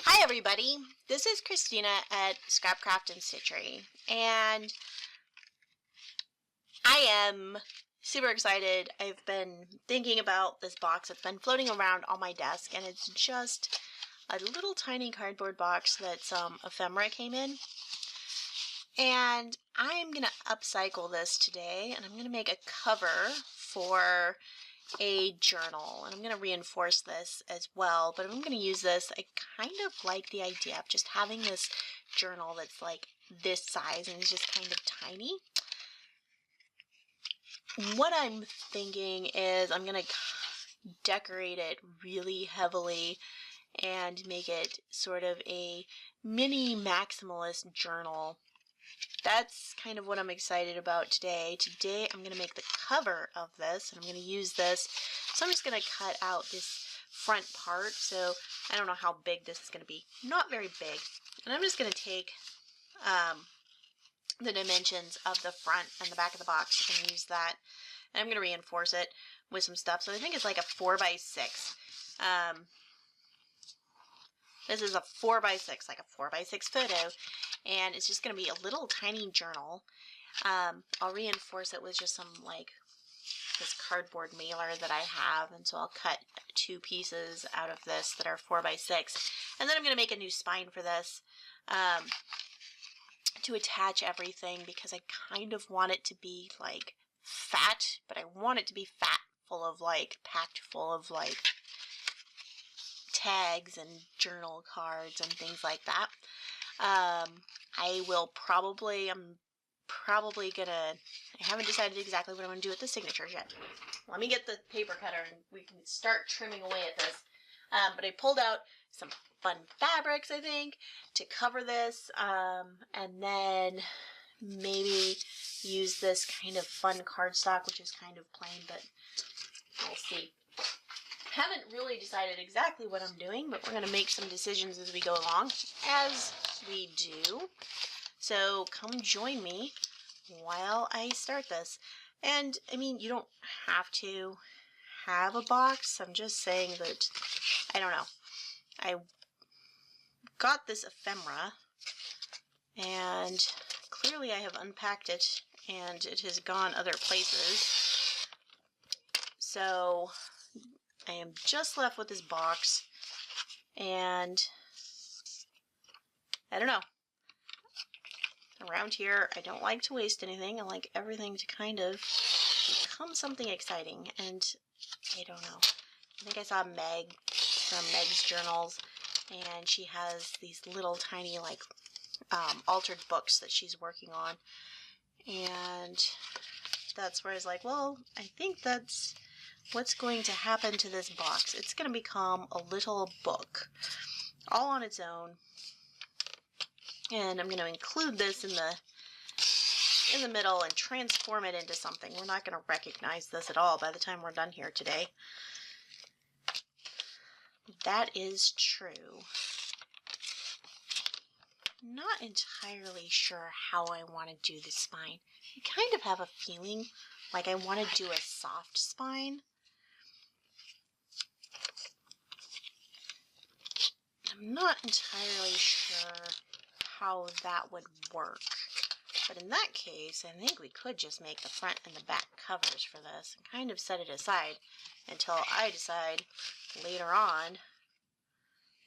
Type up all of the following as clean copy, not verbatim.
Hi everybody, this is Christina at Scrapcraft and Stitchery, and I am super excited. I've been thinking about this box that's been floating around on my desk, and it's just a little tiny cardboard box that some ephemera came in. And I'm going to upcycle this today, and I'm going to make a cover for a journal, and I'm going to reinforce this as well, but I'm going to use this. I kind of like the idea of just having this journal that's like this size and it's just kind of tiny. What I'm thinking is I'm going to decorate it really heavily and make it sort of a mini maximalist journal. That's kind of what I'm excited about today. Today I'm going to make the cover of this, and I'm going to use this. So I'm just going to cut out this front part. So I don't know how big this is going to be. Not very big. And I'm just going to take the dimensions of the front and the back of the box and use that. And I'm going to reinforce it with some stuff. So I think it's like a 4x6. This is a 4x6, like a 4x6 photo. And it's just going to be a little tiny journal. I'll reinforce it with just some like this cardboard mailer that I have, and so I'll cut 2 pieces out of this that are 4x6, and then I'm going to make a new spine for this to attach everything, because I kind of want it to be like fat, but I want it to be fat, full of like packed full of like tags and journal cards and things like that. I'm probably gonna, I haven't decided exactly what I'm gonna do with the signatures yet. Let me get the paper cutter and we can start trimming away at this. But I pulled out some fun fabrics, I think, to cover this, and then maybe use this kind of fun cardstock, which is kind of plain, but we'll see. Haven't really decided exactly what I'm doing, but we're going to make some decisions as we go along, as we do. So come join me while I start this. And I mean, you don't have to have a box. I'm just saying that, I don't know. I got this ephemera, and clearly I have unpacked it, and it has gone other places. So I am just left with this box, and I don't know. Around here, I don't like to waste anything. I like everything to kind of become something exciting, and I don't know. I think I saw Meg from Meg's Journals, and she has these little tiny like altered books that she's working on, and that's where I was like, well, I think that's what's going to happen to this box. It's going to become a little book all on its own, and I'm going to include this in the middle and transform it into something. We're not going to recognize this at all by the time we're done here today. That is true. Not entirely sure how I want to do the spine. I kind of have a feeling like I want to do a soft spine. I'm not entirely sure how that would work. But in that case, I think we could just make the front and the back covers for this and kind of set it aside until I decide later on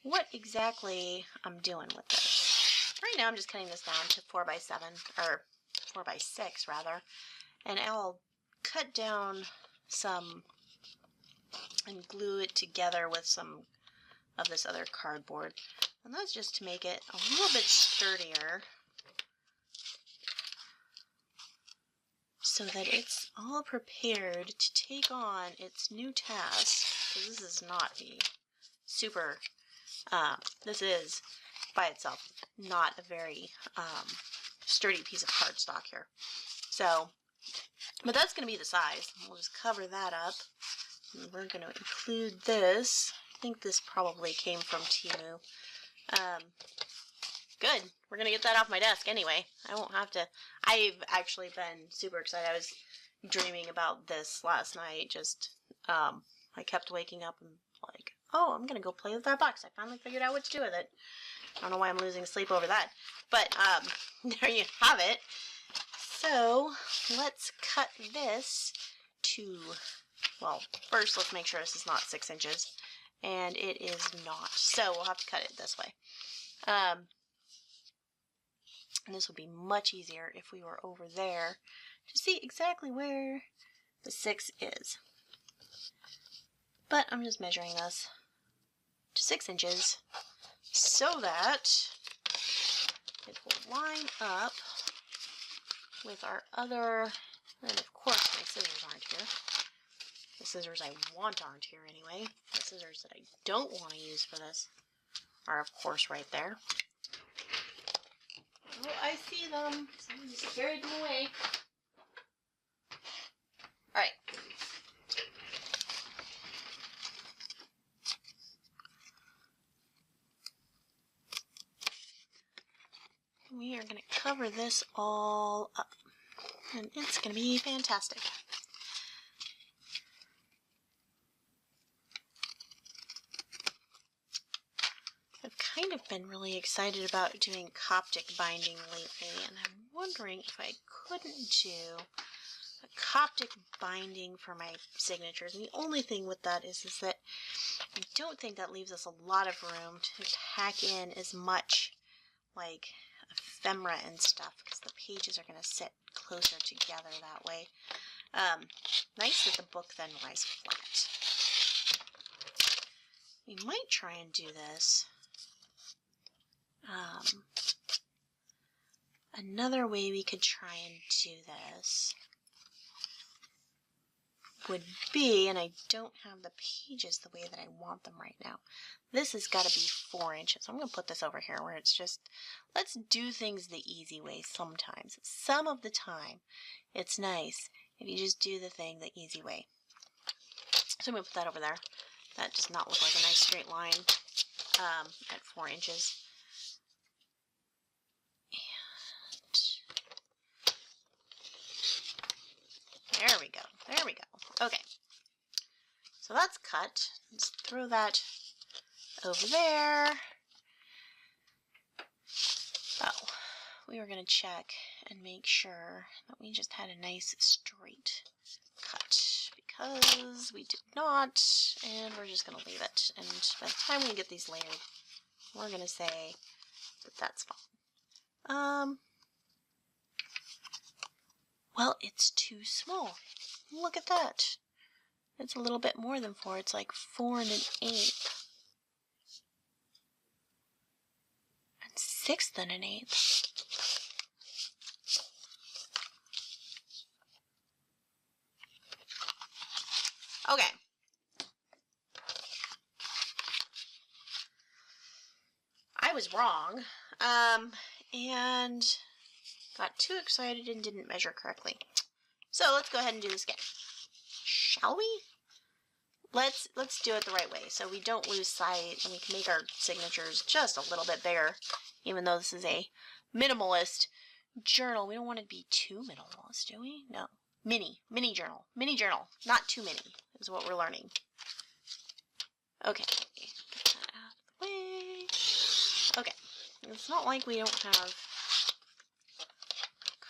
what exactly I'm doing with this. Right now I'm just cutting this down to 4x7, or 4x6 rather, and I'll cut down some and glue it together with some of this other cardboard, and that's just to make it a little bit sturdier so that it's all prepared to take on its new task, because this is not a super, this is by itself not a very sturdy piece of cardstock here. So, but that's going to be the size. We'll just cover that up. And we're going to include this. I think this probably came from Temu. Good. We're going to get that off my desk anyway. I won't have to. I've actually been super excited. I was dreaming about this last night. Just, I kept waking up and like, Oh, I'm gonna go play with that box. I finally figured out what to do with it. I don't know why I'm losing sleep over that. But there you have it. So let's cut this to, well, first let's make sure this is not 6 inches. And it is not. So we'll have to cut it this way. And this would be much easier if we were over there to see exactly where the 6 is. But I'm just measuring this to 6 inches so that it will line up with our other, and of course my scissors aren't here. The scissors I want aren't here anyway. The scissors that I don't want to use for this are of course right there. Oh, I see them. Somebody just carried them away. Alright. We are going to cover this all up. And it's going to be fantastic. I've kind of been really excited about doing Coptic binding lately, and I'm wondering if I couldn't do a Coptic binding for my signatures. And the only thing with that is that I don't think that leaves us a lot of room to pack in as much like ephemera and stuff, because the pages are going to sit closer together that way. Nice that the book then lies flat. We might try and do this. Another way we could try and do this would be, and I don't have the pages the way that I want them right now. This has got to be 4 inches. I'm going to put this over here where it's just, let's do things the easy way sometimes. Some of the time, it's nice if you just do the thing the easy way. So I'm going to put that over there. That does not look like a nice straight line at 4 inches. And there we go. There we go. Okay. So that's cut. Let's throw that over there. Oh, we were going to check and make sure that we just had a nice straight cut, because we did not, and we're just going to leave it. And by the time we get these layered, we're going to say that that's fine. Well, it's too small. Look at that. It's a little bit more than 4. It's like 4 1/8. And 6 1/8. Okay. I was wrong. And got too excited and didn't measure correctly. So let's go ahead and do this again. Shall we? Let's do it the right way so we don't lose sight and we can make our signatures just a little bit bigger, even though this is a minimalist journal. We don't want it to be too minimalist, do we? No. Mini journal. Mini journal. Not too mini is what we're learning. Okay. Get that out of the way. Okay. It's not like we don't have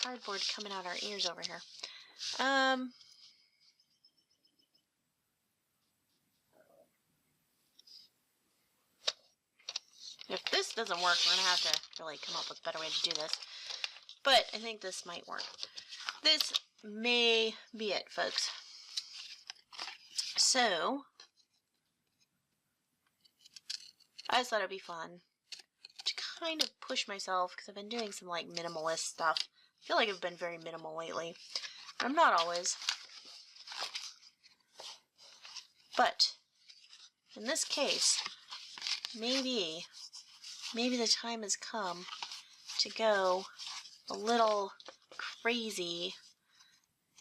cardboard coming out our ears over here. If this doesn't work, we're going to have to really come up with a better way to do this. But I think this might work. This may be it, folks. So, I just thought it'd be fun to kind of push myself, because I've been doing some like minimalist stuff. I feel like I've been very minimal lately. I'm not always. But in this case, maybe the time has come to go a little crazy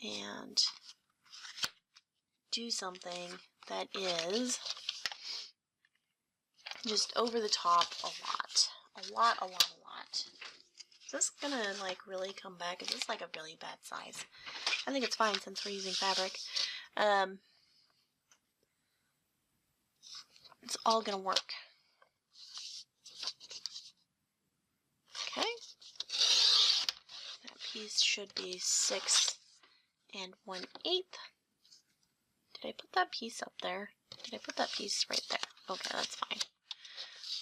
and do something that is just over the top a lot. A lot. Is this gonna like really come back? Is this like a really bad size? I think it's fine since we're using fabric. it's all gonna work. Okay. That piece should be 6 1/8. Did I put that piece up there? Did I put that piece right there? Okay, that's fine.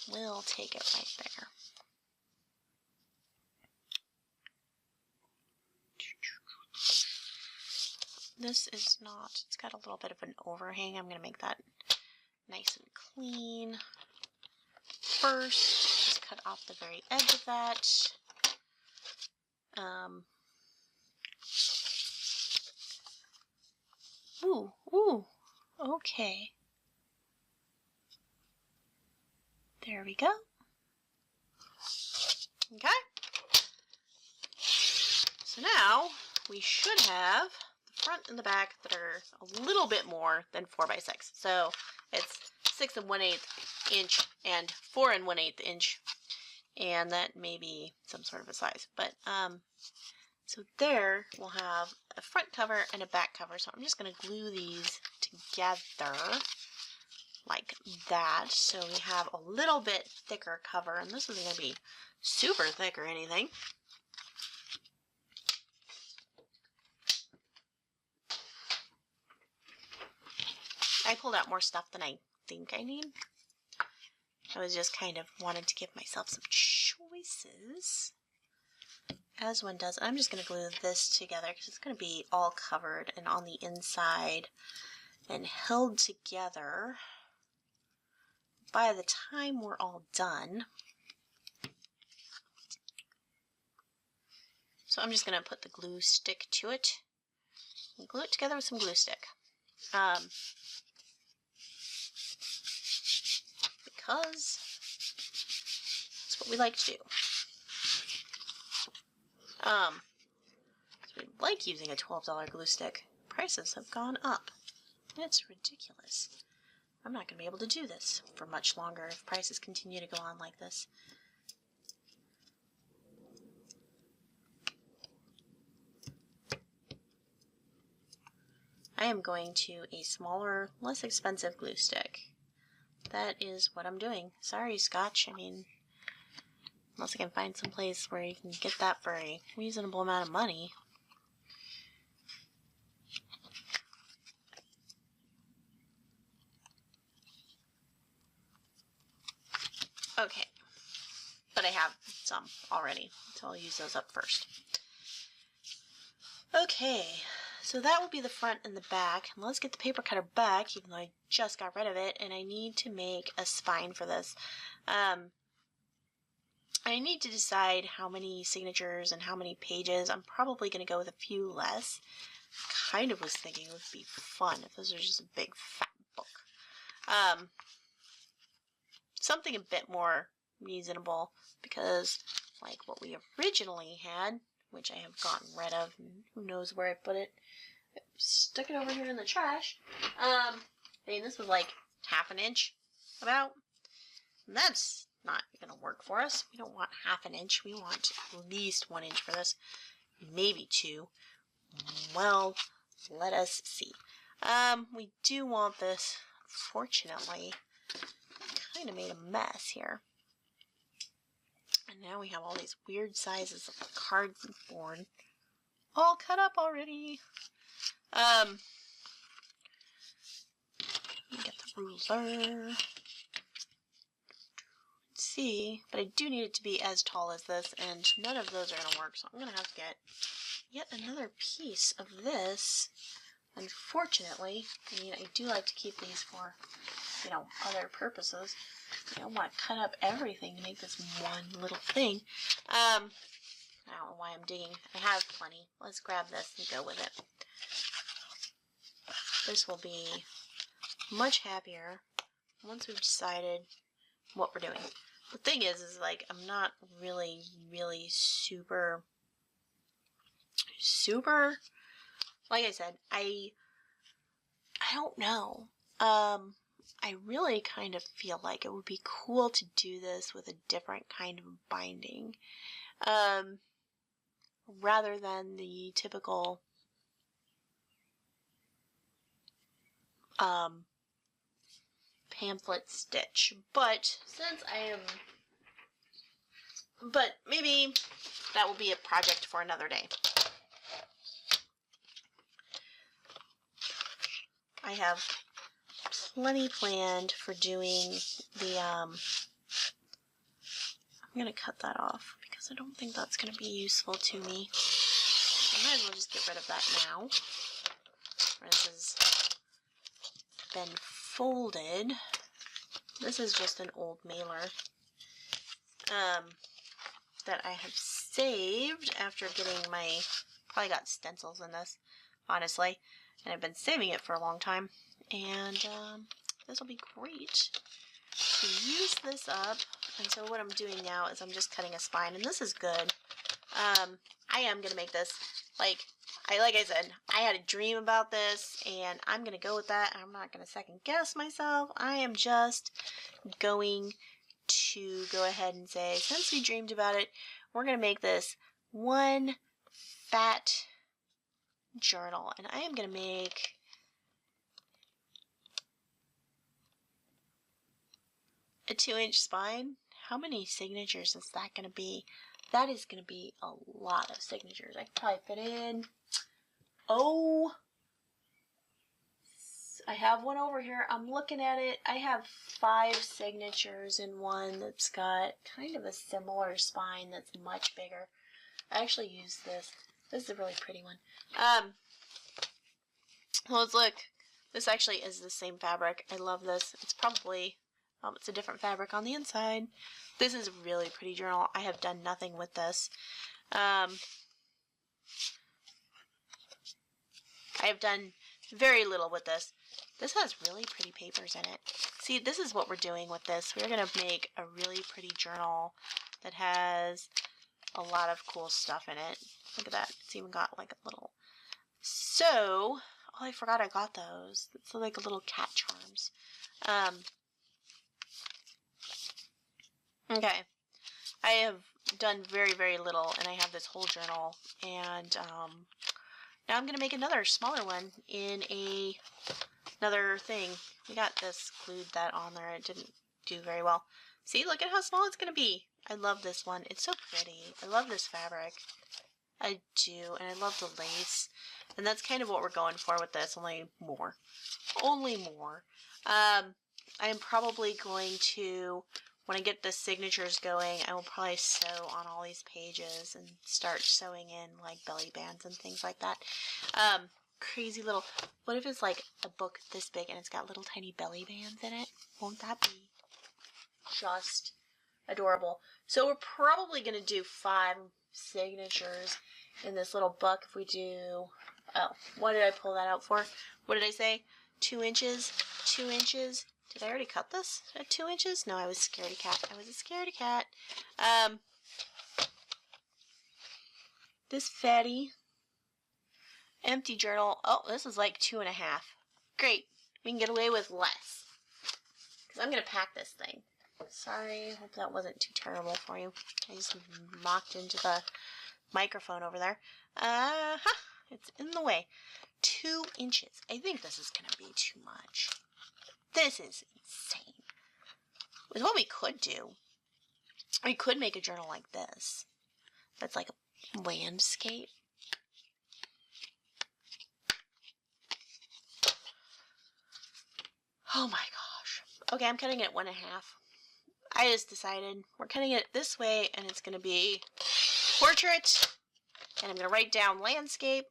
We'll take it right there. This is not, it's got a little bit of an overhang. I'm going to make that nice and clean first. Just cut off the very edge of that. Ooh, okay. There we go. Okay. So now we should have the front and the back that are a little bit more than 4 by 6. So it's 6 1/8 inch and 4 1/8 inch, and that may be some sort of a size. But so there we'll have a front cover and a back cover. So I'm just going to glue these together like that. So we have a little bit thicker cover, and this isn't going to be super thick or anything. I pulled out more stuff than I think I need. I was just kind of wanted to give myself some choices, as one does. I'm just going to glue this together because it's going to be all covered and on the inside and held together by the time we're all done. So I'm just going to put the glue stick to it and glue it together with some glue stick. Because that's what we like to do. So we like using a $12 glue stick. Prices have gone up. It's ridiculous. I'm not going to be able to do this for much longer if prices continue to go on like this. I am going to a smaller, less expensive glue stick. That is what I'm doing. Sorry, Scotch. I mean, unless I can find some place where you can get that for a reasonable amount of money. Okay. But I have some already, so I'll use those up first. Okay. So that will be the front and the back. And let's get the paper cutter back, even though I just got rid of it, and I need to make a spine for this. I need to decide how many signatures and how many pages. I'm probably going to go with a few less. Kind of was thinking it would be fun if this was just a big fat book. Something a bit more reasonable, because like what we originally had, which I have gotten rid of, and who knows where I put it. I stuck it over here in the trash. I mean, this was like ½ an inch, about. And that's not going to work for us. We don't want ½ an inch. We want at least 1 inch for this. Maybe 2. Well, let us see. We do want this. Fortunately, kind of made a mess here. And now we have all these weird sizes of cardboard all cut up already. Let me get the ruler. Let's see, but I do need it to be as tall as this, and none of those are going to work, so I'm going to have to get yet another piece of this. Unfortunately, I mean, I do like to keep these for, you know, other purposes. I don't want to cut up everything to make this one little thing. I don't know why I'm digging. I have plenty. Let's grab this and go with it. This will be much happier once we've decided what we're doing. The thing is like, I'm not really super, like I said, I don't know. I really kind of feel like it would be cool to do this with a different kind of binding, rather than the typical pamphlet stitch. But since but maybe that will be a project for another day. I have plenty planned for doing the, I'm going to cut that off because I don't think that's going to be useful to me. I might as well just get rid of that now. This has been folded. This is just an old mailer that I have saved after getting my, probably got stencils in this, honestly, and I've been saving it for a long time, and this will be great to use this up. And so what I'm doing now is I'm just cutting a spine, and this is good. I am going to make this, like I said, I had a dream about this, and I'm going to go with that. I'm not going to second guess myself. I am just going to go ahead and say, since we dreamed about it, we're going to make this one fat journal. And I am going to make a 2-inch spine. How many signatures is that going to be? That is going to be a lot of signatures. I could probably fit in, I have one over here. I'm looking at it. I have 5 signatures in one that's got kind of a similar spine that's much bigger. I actually use this. This is a really pretty one. Well, let's look. This actually is the same fabric. I love this. It's probably, it's a different fabric on the inside. This is a really pretty journal. I have done nothing with this. I have done very little with this. This has really pretty papers in it. See, this is what we're doing with this. We're going to make a really pretty journal that has a lot of cool stuff in it. Look at that. It's even got like a little... So, oh, I forgot I got those. It's like a little cat charms. Okay. I have done very, very little, and I have this whole journal, and now I'm going to make another smaller one in another thing. We got this, glued that on there. It didn't do very well. See, look at how small it's going to be. I love this one. It's so pretty. I love this fabric. I do, and I love the lace. And that's kind of what we're going for with this, only more. Only more. I am probably going to, when I get the signatures going, I will probably sew on all these pages and start sewing in like belly bands and things like that. Crazy little, what if it's like a book this big and it's got little tiny belly bands in it? Won't that be just adorable? So we're probably going to do 5 signatures in this little book if we do, oh, what did I pull that out for? What did I say? 2 inches? 2 inches? Did I already cut this at 2 inches? No, I was a scaredy cat. I was a scaredy cat. This fatty empty journal. Oh, this is like 2.5. Great. We can get away with less. Because I'm going to pack this thing. Sorry. Hope that wasn't too terrible for you. I just mocked into the microphone over there. It's in the way. 2 inches. I think this is going to be too much. This is insane. With what we could do, we could make a journal like this. That's like a landscape. Oh my gosh. Okay, I'm cutting it 1.5. I just decided we're cutting it this way, and it's going to be portrait, and I'm going to write down landscape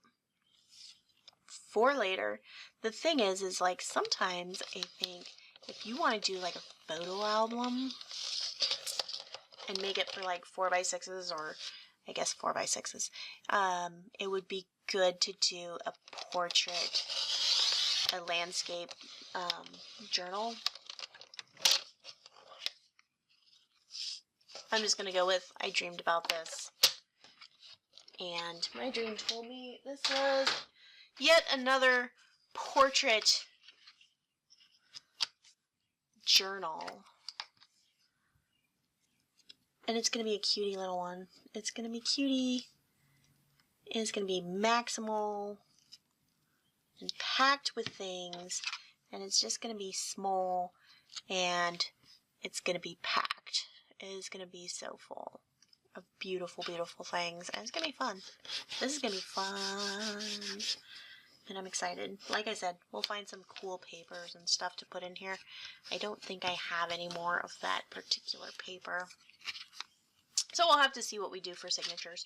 for later. The thing is like sometimes I think if you want to do like a photo album and make it for like 4x6s, or I guess 4x6s, it would be good to do a portrait, a landscape journal. I'm just going to go with, I dreamed about this, and my dream told me this was yet another portrait journal. And it's going to be a cutie little one. It's going to be cutie. It's going to be Maximal and packed with things. And it's just going to be small and it's going to be packed. It is going to be so full of beautiful, beautiful things, and it's going to be fun. This is going to be fun, and I'm excited. Like I said, we'll find some cool papers and stuff to put in here. I don't think I have any more of that particular paper, so we'll have to see what we do for signatures.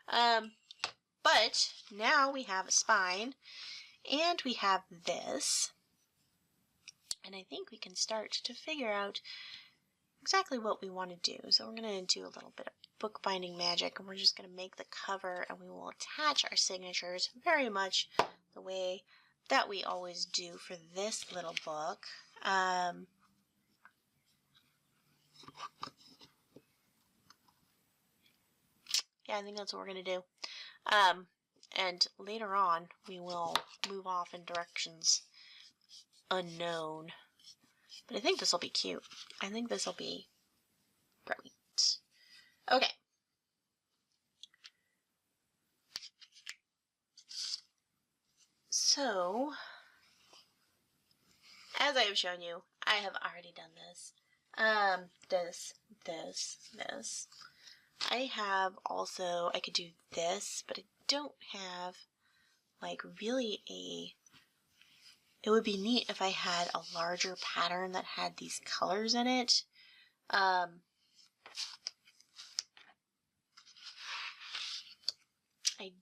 But now we have a spine, and we have this, and I think we can start to figure out exactly what we want to do. So we're going to do a little bit of bookbinding magic, and we're just going to make the cover, and we will attach our signatures very much the way that we always do for this little book. Yeah, I think that's what we're going to do. And later on, we will move off in directions unknown. But I think this will be cute. I think this will be great. Okay. So, as I have shown you, I have already done this. This. I have also, I could do this, but I don't have, like, really it would be neat if I had a larger pattern that had these colors in it. I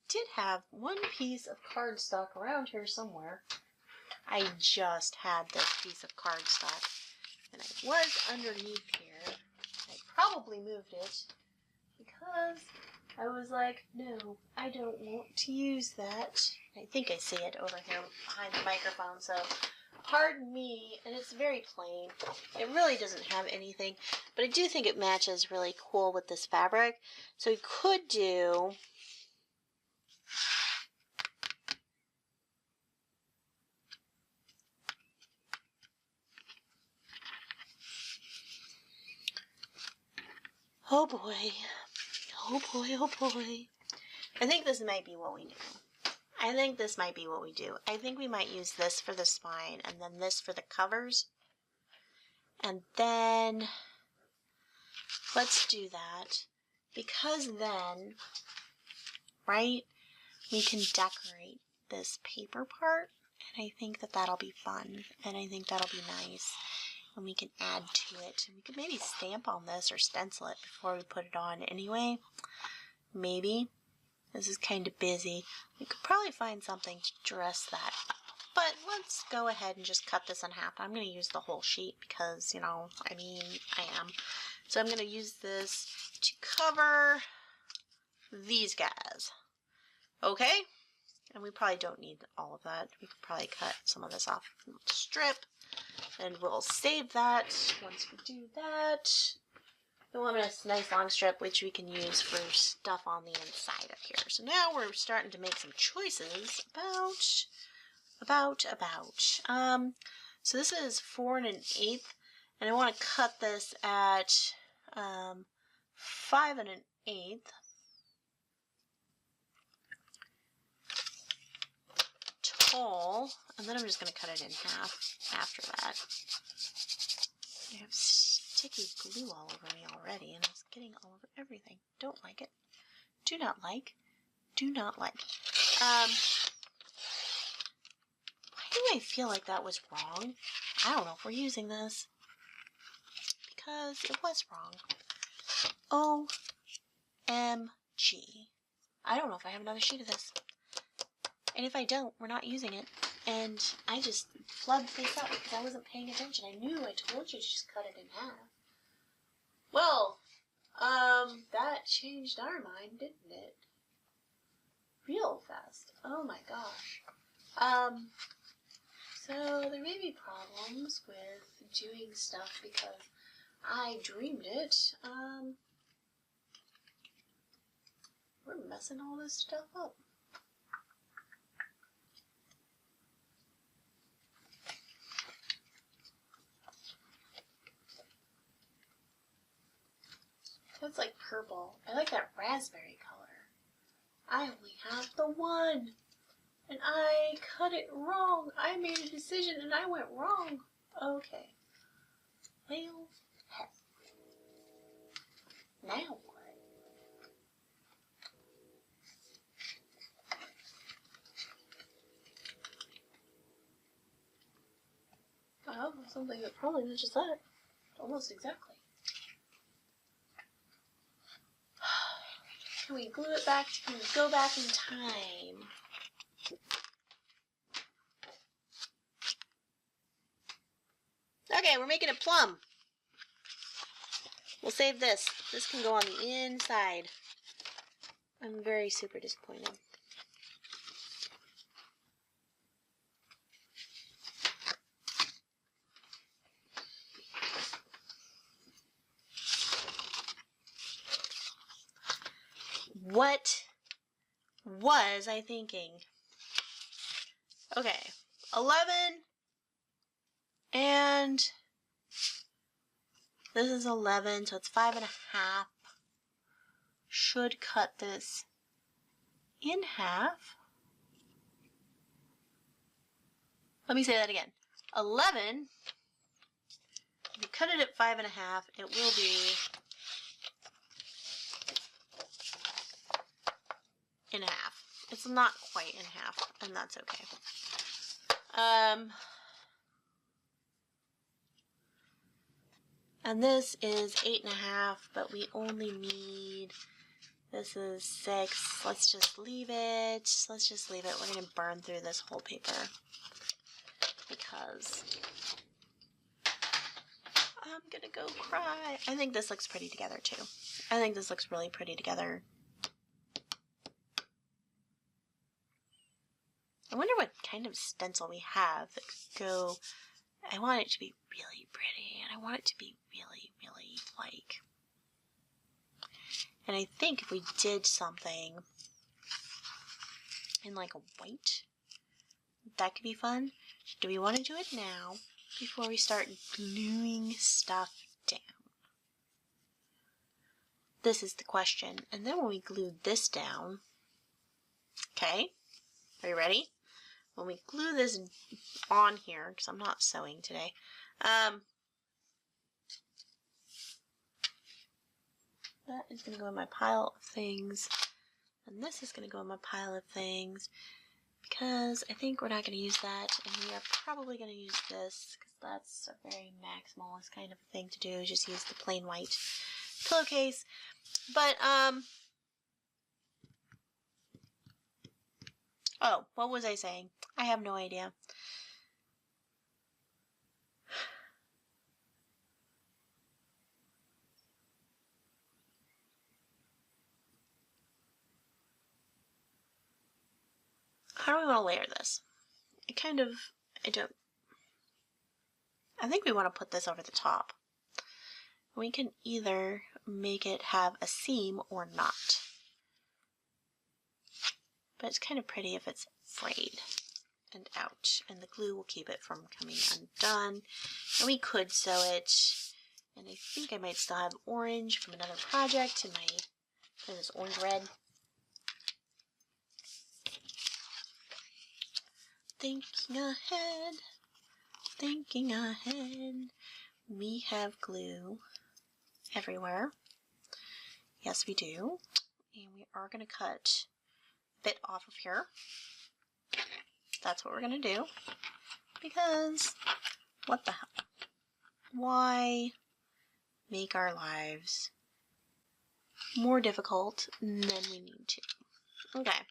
did have one piece of cardstock around here somewhere. I just had this piece of cardstock, and it was underneath here. I probably moved it because I was like, no, I don't want to use that. I think I see it over here behind the microphone, so pardon me, and it's very plain. It really doesn't have anything, but I do think it matches really cool with this fabric. So we could do oh boy. Oh boy, oh boy. I think this might be what we do. I think we might use this for the spine and then this for the covers. And then let's do that, because then, right, we can decorate this paper part, and I think that that'll be fun, and I think that'll be nice. And we can add to it. And we could maybe stamp on this or stencil it before we put it on anyway. Maybe. This is kind of busy. We could probably find something to dress that up. But let's go ahead and just cut this in half. I'm going to use the whole sheet because, you know, I mean, I am. So I'm going to use this to cover these guys. Okay? And we probably don't need all of that. We could probably cut some of this off and strip. And we'll save that once we do that. Then we'll have a nice long strip which we can use for stuff on the inside of here. So now we're starting to make some choices about. So this is 4 1/8, and I want to cut this at 5 1/8. Tall, and then I'm just going to cut it in half after that. I have sticky glue all over me already, and it's getting all over everything. Don't like it. Do not like. Do not like. Why do I feel like that was wrong? I don't know if we're using this, because it was wrong. OMG. I don't know if I have another sheet of this. And if I don't, we're not using it. And I just flubbed this up because I wasn't paying attention. I knew I told you to just cut it in half. Well, that changed our mind, didn't it? Real fast. Oh my gosh. So there may be problems with doing stuff because I dreamed it. We're messing all this stuff up. That's like purple. I like that raspberry color. I only have the one. And I cut it wrong. I made a decision and I went wrong. Okay. Well, now what? Oh, something that probably matches that. Almost exactly. Can we glue it back? Can we go back in time? Okay, we're making a plum. We'll save this. This can go on the inside. I'm very super disappointed. What was I thinking? Okay, 11 and this is 11, so it's 5.5. Should cut this in half. Let me say that again. 11, if you cut it at 5.5, it will be in half. It's not quite in half, and that's okay. And this is 8.5, but we only need, this is 6. Let's just leave it. Let's just leave it. We're going to burn through this whole paper because I'm going to go cry. I think this looks pretty together too. I think this looks really pretty together. I wonder what kind of stencil we have that could go. I want it to be really pretty, and I want it to be really, really like. And I think if we did something in like a white, that could be fun. Do we want to do it now before we start gluing stuff down? This is the question. And then when we glue this down, okay, are you ready? When we glue this on here, because I'm not sewing today, that is going to go in my pile of things, and this is going to go in my pile of things, because I think we're not going to use that, and we are probably going to use this, because that's a very maximalist kind of a thing to do, just use the plain white pillowcase. But, oh, what was I saying? I have no idea. How do we want to layer this? I think we want to put this over the top. We can either make it have a seam or not. But it's kind of pretty if it's frayed and out, and the glue will keep it from coming undone. And we could sew it, and I think I might still have orange from another project in my, this orange red. Thinking ahead, thinking ahead. We have glue everywhere. Yes, we do. And we are going to cut a bit off of here. That's what we're going to do. Because, what the hell? Why make our lives more difficult than we need to? Okay.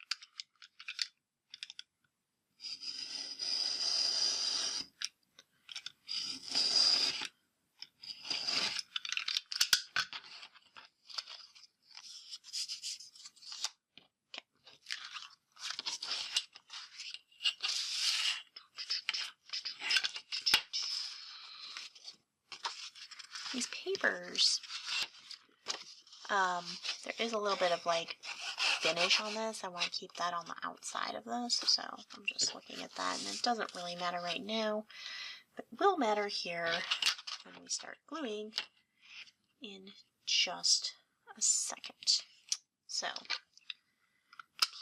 These papers, there is a little bit of like finish on this. I want to keep that on the outside of this, so I'm just looking at that, and it doesn't really matter right now, but it will matter here when we start gluing in just a second. So,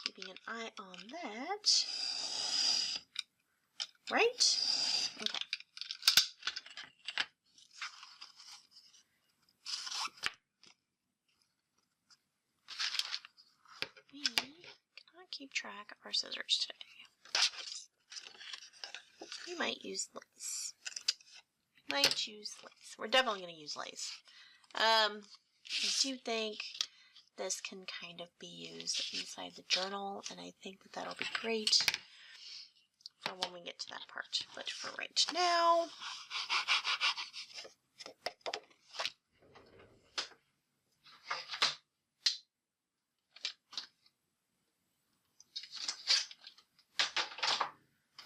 keeping an eye on that, right? Okay. keep track of our scissors today. We might use lace. Might use lace. We're definitely going to use lace. I do think this can kind of be used inside the journal, and I think that that'll be great for when we get to that part. But for right now,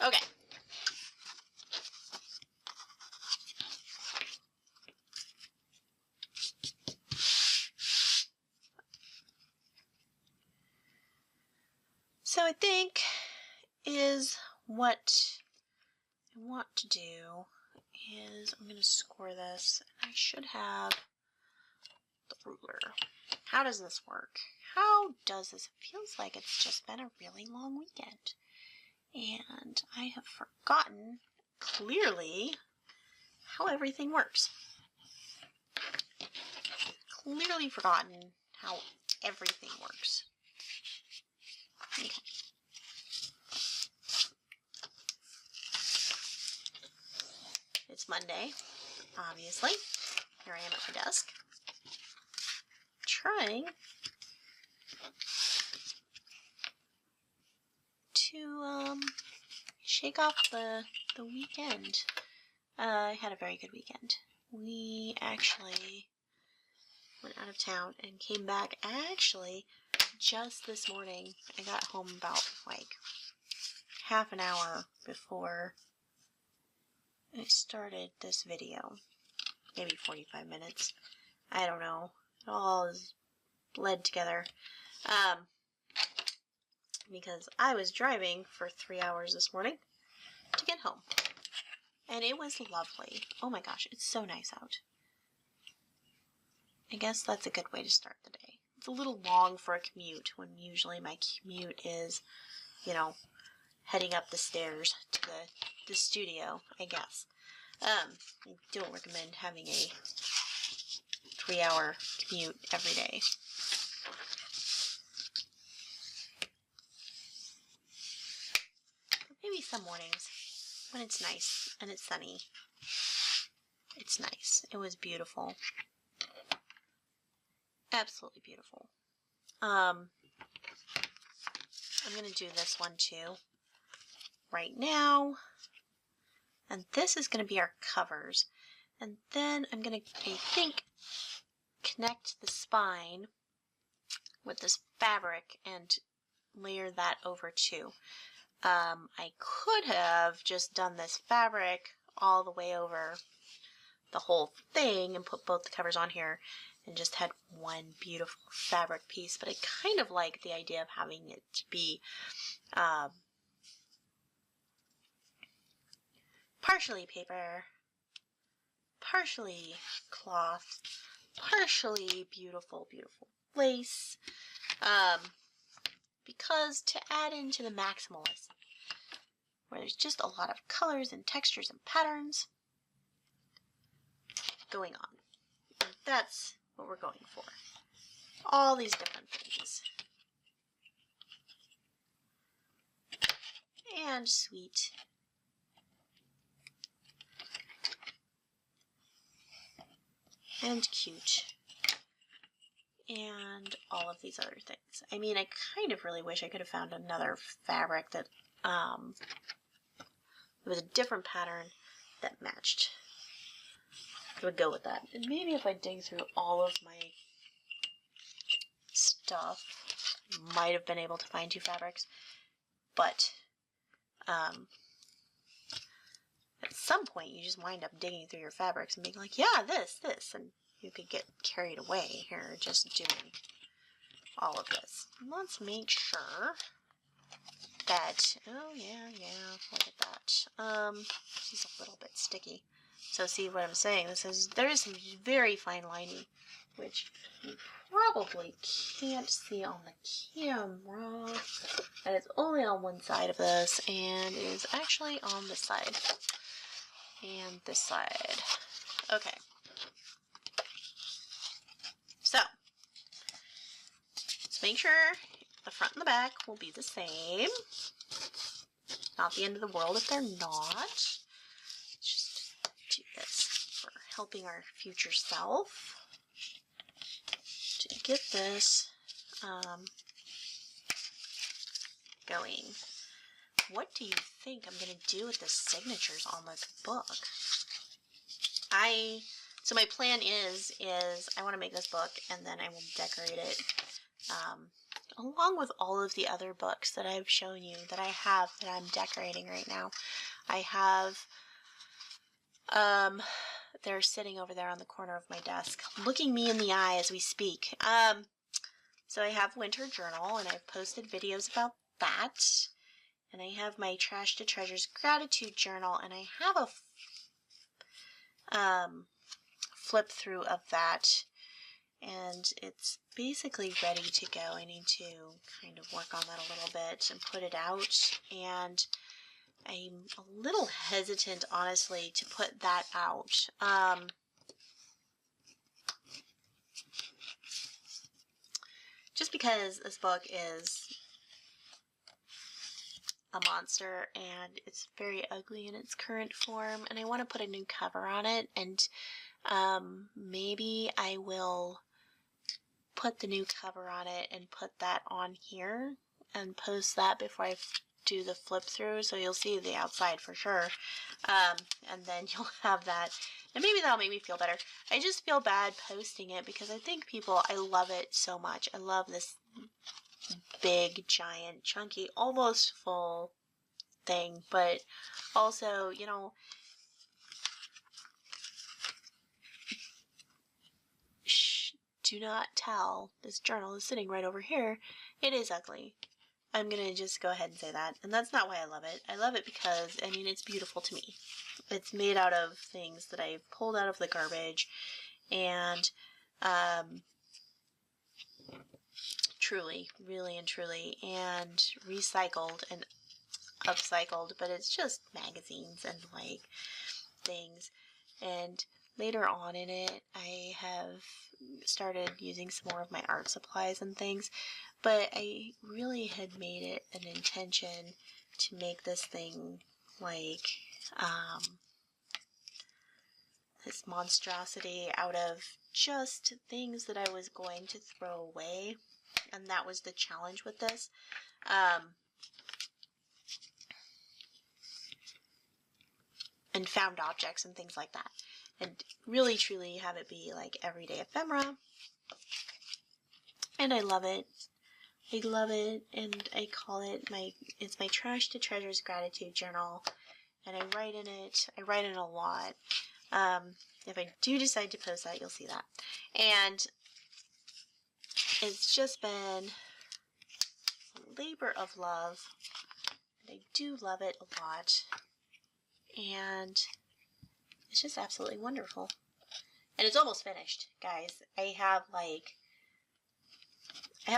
okay. So I think is what I want to do is I'm going to score this. I should have the ruler. How does this work? How does this? It feels like it's just been a really long weekend. And I have forgotten clearly how everything works. Clearly forgotten how everything works. Okay. It's Monday, obviously. Here I am at my desk, trying to shake off the weekend. I had a very good weekend. We actually went out of town and came back actually just this morning. I got home about like half an hour before I started this video. Maybe 45 minutes. I don't know. It all is bled together. Because I was driving for 3 hours this morning to get home. And it was lovely. Oh my gosh, it's so nice out. I guess that's a good way to start the day. It's a little long for a commute when usually my commute is, you know, heading up the stairs to the studio, I guess. I don't recommend having a 3-hour commute every day. But maybe some mornings when it's nice and it's sunny. It's nice. It was beautiful. Absolutely beautiful. I'm going to do this one too right now. And this is going to be our covers. And then I'm going to, I think, connect the spine with this fabric and layer that over too. I could have just done this fabric all the way over the whole thing and put both the covers on here and just had one beautiful fabric piece, but I kind of like the idea of having it to be partially paper, partially cloth, partially beautiful, beautiful lace, because to add into the maximalist, where there's just a lot of colors and textures and patterns going on. And that's what we're going for. All these different things. And sweet. And cute. And all of these other things. I mean, I kind of really wish I could have found another fabric that it was a different pattern that matched. I would go with that. And maybe if I dig through all of my stuff, I might have been able to find 2 fabrics. But at some point, you just wind up digging through your fabrics and being like, yeah, this, and you could get carried away here just doing all of this. Let's make sure that, oh yeah, look at that. This is a little bit sticky. So see what I'm saying? There is some very fine lining, which you probably can't see on the camera. And it's only on one side of this, and it is actually on this side. And this side. Okay. So, let's make sure The front and the back will be the same. Not the end of the world if they're not. Just do this for helping our future self to get this going. What do you think I'm going to do with the signatures on this book? So my plan is I want to make this book and then I will decorate it along with all of the other books that I've shown you that I have that I'm decorating right now. I have, they're sitting over there on the corner of my desk, looking me in the eye as we speak. So I have Winter Journal, and I've posted videos about that. And I have my Trash to Treasures Gratitude Journal, and I have a flip through of that. And it's basically ready to go. I need to kind of work on that a little bit and put it out. And I'm a little hesitant, honestly, to put that out. Just because this book is a monster and it's very ugly in its current form, and I want to put a new cover on it, and maybe I will put the new cover on it and put that on here and post that before I do the flip through, so you'll see the outside for sure, and then you'll have that, and maybe that'll make me feel better. I just feel bad posting it because I think I love it so much. I love this big, giant, chunky, almost full thing, but also, you know, do not tell, this journal is sitting right over here, it is ugly. I'm going to just go ahead and say that. And that's not why I love it. I love it because, I mean, it's beautiful to me. It's made out of things that I've pulled out of the garbage and truly, really and truly, and recycled and upcycled, but it's just magazines and like things. And later on in it, I have started using some more of my art supplies and things, but I really had made it an intention to make this thing like this monstrosity out of just things that I was going to throw away, and that was the challenge with this. And found objects and things like that, and really truly have it be like everyday ephemera. And I love it. I love it, and I call it it's my Trash to Treasures Gratitude Journal, and I write in it. I write in a lot. If I do decide to post that, you'll see that. And it's just been a labor of love, and I do love it a lot, and it's just absolutely wonderful. And it's almost finished, guys. I have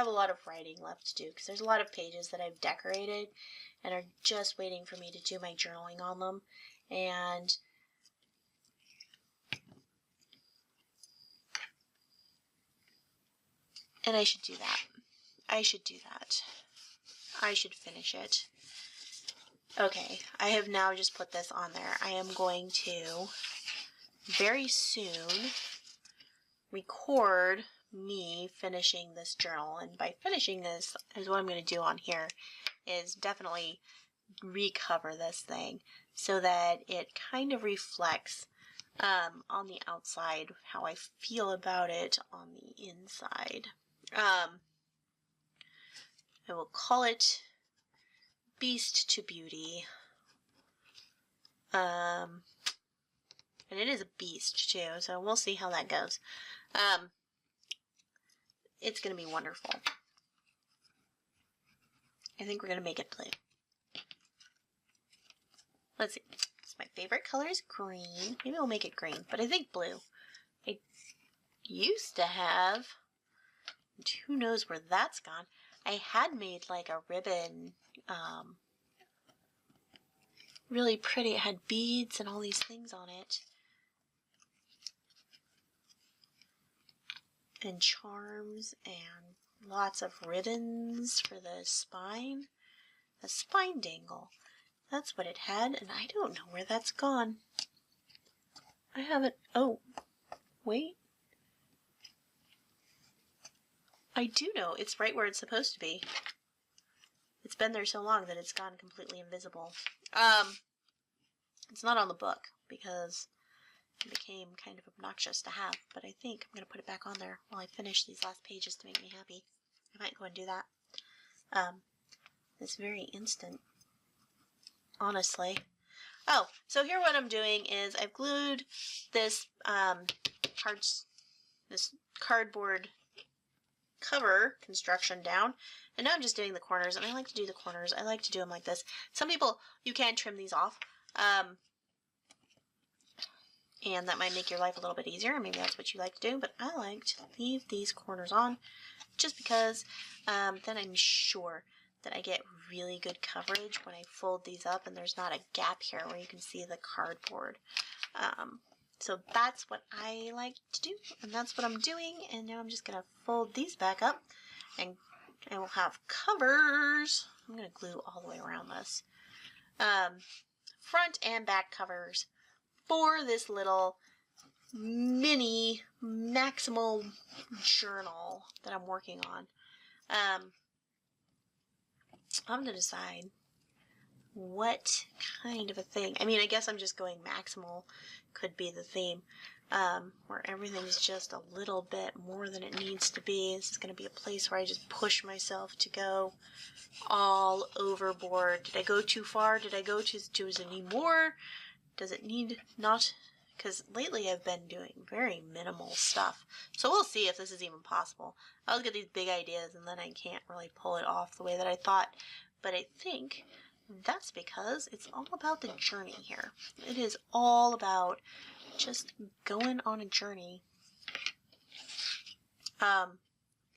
a lot of writing left to do because there's a lot of pages that I've decorated and are just waiting for me to do my journaling on them. And I should do that. I should do that. I should finish it. Okay, I have now just put this on there. I am going to very soon record me finishing this journal, and by finishing this is what I'm going to do on here is definitely recover this thing so that it kind of reflects on the outside how I feel about it on the inside. I will call it Beast to Beauty. And it is a beast too, so we'll see how that goes. It's going to be wonderful. I think we're going to make it blue. Let's see. My favorite color is green. Maybe we'll make it green, but I think blue. I used to have, and who knows where that's gone. I had made like a ribbon, really pretty. It had beads and all these things on it. And charms and lots of ribbons for the spine. A spine dangle. That's what it had, and I don't know where that's gone. I haven't... Oh, wait. I do know. It's right where it's supposed to be. It's been there so long that it's gone completely invisible. It's not on the book because it became kind of obnoxious to have, but I think I'm going to put it back on there while I finish these last pages to make me happy. I might go and do that. This very instant. Honestly. Oh, so here what I'm doing is I've glued this this cardboard cover construction down, and now I'm just doing the corners, and I like to do the corners. I like to do them like this. Some people, you can trim these off, and that might make your life a little bit easier. Maybe that's what you like to do, but I like to leave these corners on just because then I'm sure that I get really good coverage when I fold these up and there's not a gap here where you can see the cardboard. So that's what I like to do, and that's what I'm doing, and now I'm just going to fold these back up, and I will have covers. I'm going to glue all the way around this. Front and back covers for this little mini Maximal journal that I'm working on. I'm going to decide what kind of a thing. I mean, I guess I'm just going Maximal could be the theme, where everything's just a little bit more than it needs to be. This is going to be a place where I just push myself to go all overboard. Did I go too far? Did I go too, does it need more? Does it need not? Because lately I've been doing very minimal stuff. So we'll see if this is even possible. I'll get these big ideas and then I can't really pull it off the way that I thought. But I think that's because it's all about the journey here. It is all about just going on a journey. As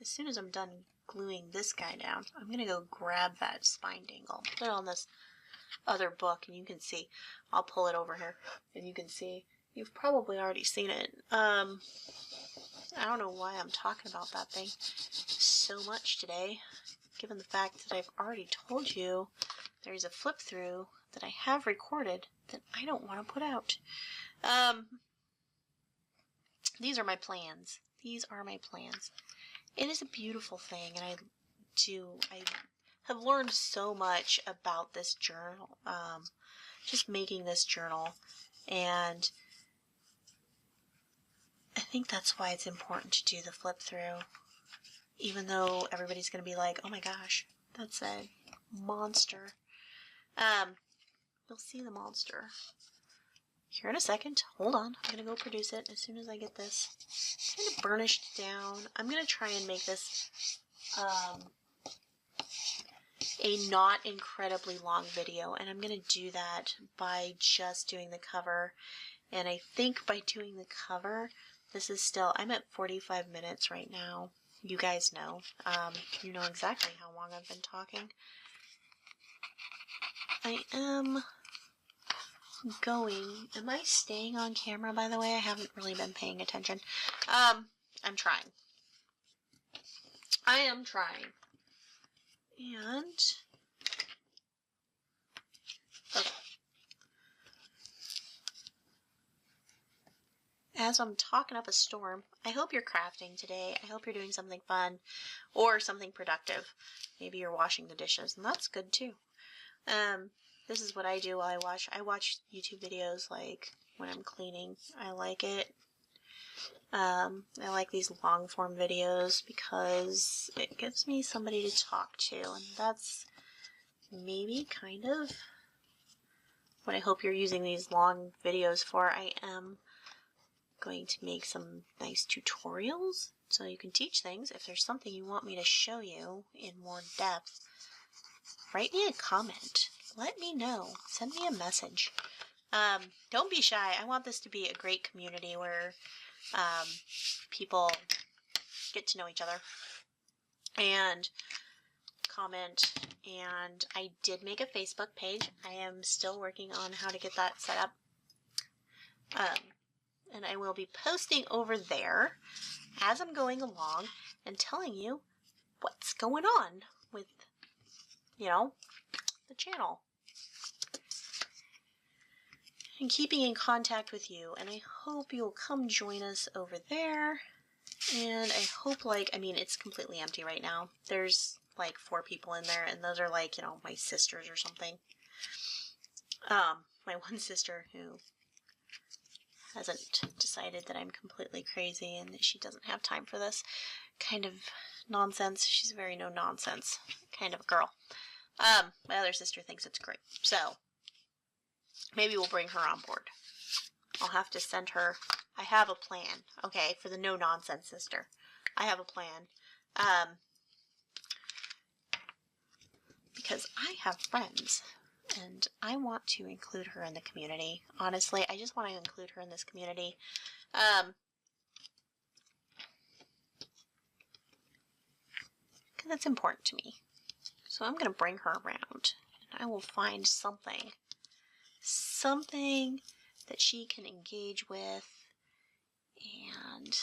soon as I'm done gluing this guy down, I'm going to go grab that spine dangle, put it on this other book, and you can see. I'll pull it over here, and you can see. You've probably already seen it. I don't know why I'm talking about that thing so much today, given the fact that I've already told you there's a flip through that I have recorded that I don't want to put out. These are my plans. These are my plans. It is a beautiful thing, and I have learned so much about this journal, just making this journal, and I think that's why it's important to do the flip through, even though everybody's going to be like, oh my gosh, that's a monster. You'll see the monster here in a second. Hold on, I'm going to go produce it as soon as I get this kind of burnished down. I'm going to try and make this a not incredibly long video, and I'm going to do that by just doing the cover. And I think by doing the cover, this is still, I'm at 45 minutes right now. You guys know. You know exactly how long I've been talking. I am I staying on camera, by the way? I haven't really been paying attention. I'm trying. I am trying. And, okay. As I'm talking up a storm, I hope you're crafting today. I hope you're doing something fun or something productive. Maybe you're washing the dishes, and that's good too. This is what I do while I watch. I watch YouTube videos like when I'm cleaning. I like it. I like these long form videos because it gives me somebody to talk to, and that's maybe kind of what I hope you're using these long videos for. I am going to make some nice tutorials so you can teach things. If there's something you want me to show you in more depth, write me a comment. Let me know. Send me a message. Don't be shy. I want this to be a great community where people get to know each other and comment. And I did make a Facebook page. I am still working on how to get that set up. And I will be posting over there as I'm going along and telling you what's going on with, you know, the channel. And keeping in contact with you, and I hope you'll come join us over there. And I hope, like, I mean, it's completely empty right now. There's like 4 people in there, and those are like, you know, my sisters or something. My one sister who hasn't decided that I'm completely crazy and that she doesn't have time for this kind of nonsense. She's a very no nonsense kind of a girl. My other sister thinks it's great, so maybe we'll bring her on board. I'll have to send her. I have a plan, okay, for the no nonsense sister. I have a plan. Because I have friends, and I want to include her in the community. Honestly, I just want to include her in this community. Because it's important to me. So I'm going to bring her around, and I will find something that she can engage with, and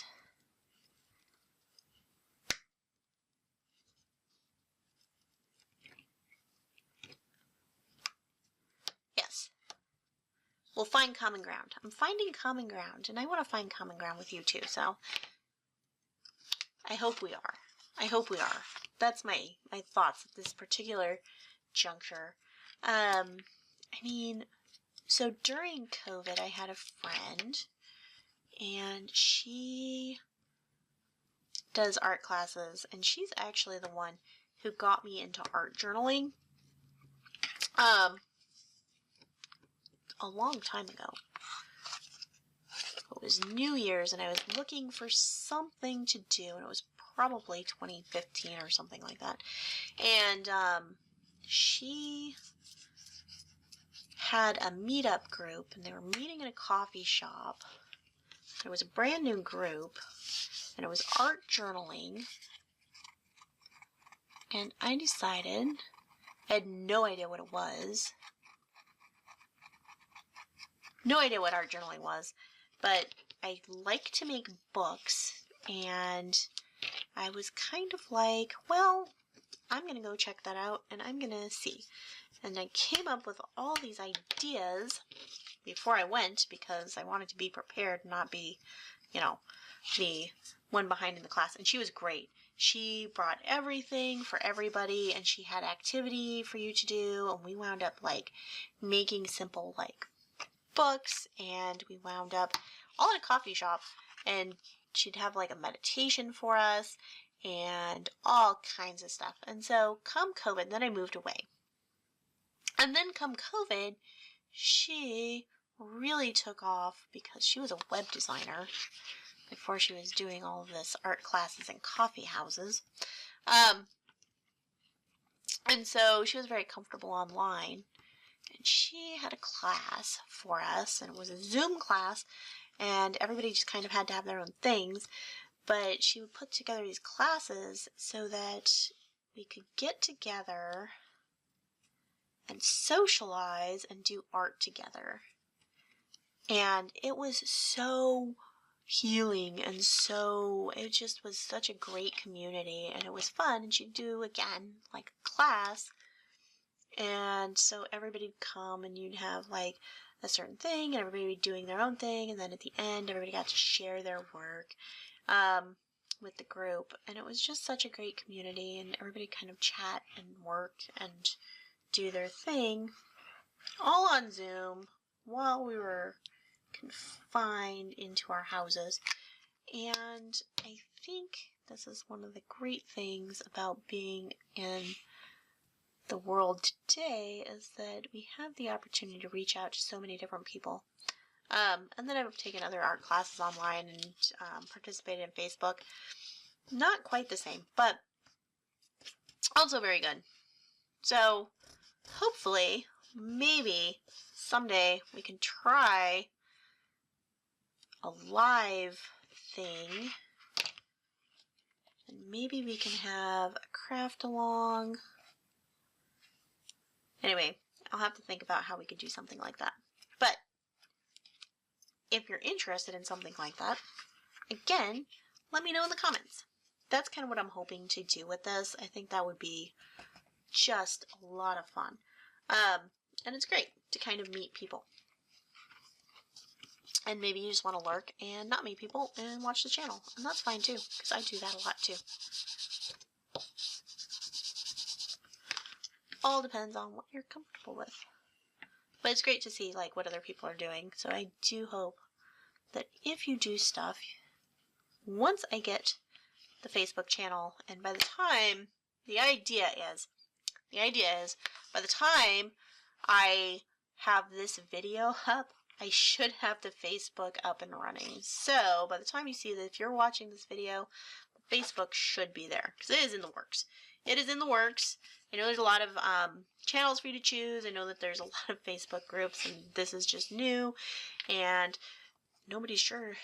yes, we'll find common ground. I'm finding common ground, and I want to find common ground with you too, so I hope we are. I hope we are. That's my thoughts at this particular juncture. I mean, so during COVID, I had a friend, and she does art classes, and she's actually the one who got me into art journaling a long time ago. It was New Year's, and I was looking for something to do, and it was probably 2015 or something like that. And she had a meetup group, and they were meeting in a coffee shop. It was a brand new group, and it was art journaling. And I decided, I had no idea what it was. No idea what art journaling was, but I like to make books, and I was kind of like, well, I'm going to go check that out, and I'm going to see. And I came up with all these ideas before I went, because I wanted to be prepared, not be, you know, the one behind in the class. And she was great. She brought everything for everybody, and she had activity for you to do, and we wound up, like, making simple, like, books, and we wound up all in a coffee shop, and she'd have, like, a meditation for us, and all kinds of stuff. And so, come COVID, then I moved away. And then come COVID, she really took off because she was a web designer before she was doing all of this art classes in coffee houses. And so she was very comfortable online. And she had a class for us, and it was a Zoom class, and everybody just kind of had to have their own things. But she would put together these classes so that we could get together and socialize and do art together. And it was so healing, and so, it just was such a great community, and it was fun. And she'd do, again, like a class, and so everybody would come, and you'd have like a certain thing, and everybody would be doing their own thing, and then at the end, everybody got to share their work with the group, and it was just such a great community, and everybody kind of chat and work and do their thing, all on Zoom, while we were confined into our houses. And I think this is one of the great things about being in the world today, is that we have the opportunity to reach out to so many different people. And then I've taken other art classes online and participated in Facebook. Not quite the same, but also very good. So hopefully, maybe someday we can try a live thing, and maybe we can have a craft along. Anyway, I'll have to think about how we could do something like that. But if you're interested in something like that, again, let me know in the comments. that's kind of what I'm hoping to do with this. I think that would be just a lot of fun. And it's great to kind of meet people. And maybe you just want to lurk and not meet people and watch the channel. And that's fine too, because I do that a lot too. All depends on what you're comfortable with. But it's great to see like what other people are doing. So I do hope that if you do stuff, once I get the Facebook channel, and by the time, the idea is by the time I have this video up, I should have the Facebook up and running. So by the time you see that, if you're watching this video, the Facebook should be there, because it is in the works. It is in the works. I know there's a lot of channels for you to choose. I know that there's a lot of Facebook groups, and this is just new, and nobody's sure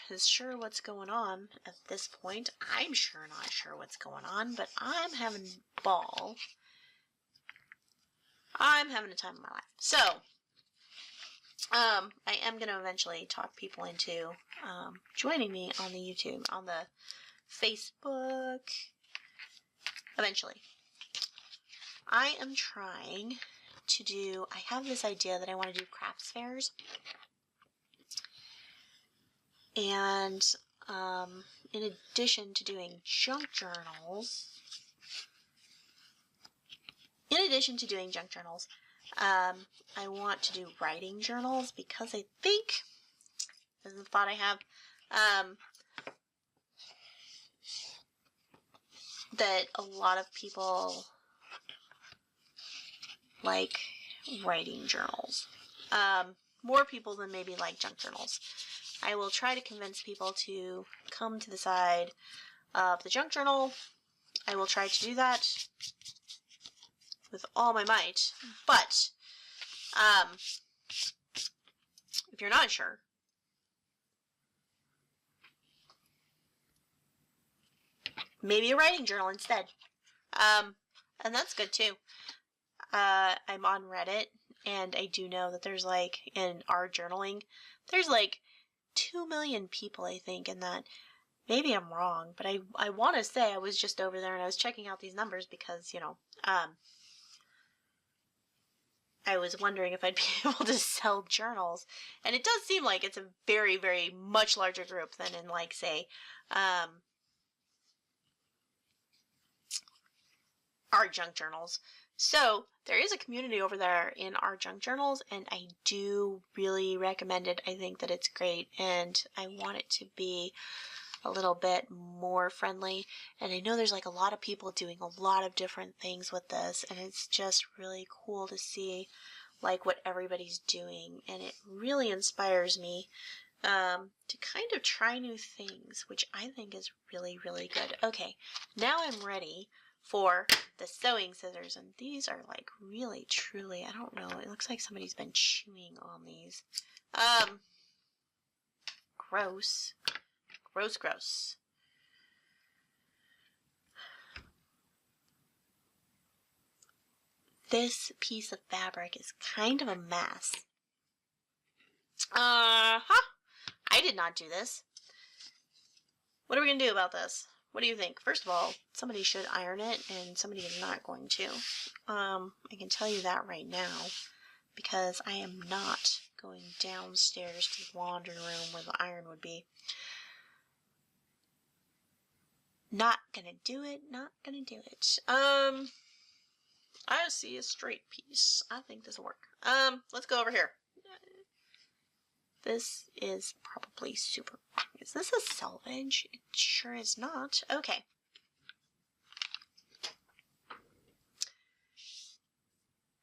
what's going on at this point. I'm not sure what's going on, but I'm having a ball. I'm having a time of my life. So, I am going to eventually talk people into joining me on the YouTube, on the Facebook, eventually. I am trying to do, I have this idea that I want to do crafts fairs. And in addition to doing junk journals, I want to do writing journals, because I think, this is the thought I have, that a lot of people like writing journals. More people than maybe like junk journals. I will try to convince people to come to the side of the junk journal. I will try to do that with all my might. But if you're not sure, maybe a writing journal instead. And that's good too. I'm on Reddit, and I do know that there's like, in our journaling, there's like 2 million people, I think, in that. Maybe I'm wrong, but I want to say I was just over there and I was checking out these numbers because, you know, I was wondering if I'd be able to sell journals. And it does seem like it's a very, very much larger group than in, like, say, our junk journals. So there is a community over there in our junk journals, and I do really recommend it. I think that it's great, and I want it to be a little bit more friendly. And I know there's like a lot of people doing a lot of different things with this, and it's just really cool to see like what everybody's doing, and it really inspires me to kind of try new things, which I think is really, really good. Okay, now I'm ready for the sewing scissors, and these are like really, truly, I don't know, it looks like somebody's been chewing on these. Gross. Gross, gross. This piece of fabric is kind of a mess. I did not do this. What are we going to do about this? What do you think? First of all, somebody should iron it, and somebody is not going to. I can tell you that right now, because I am not going downstairs to the laundry room where the iron would be. Not gonna do it, not gonna do it. I see a straight piece. I think this will work. Let's go over here. This is probably super wrong. Is this a selvage? It sure is not. Okay.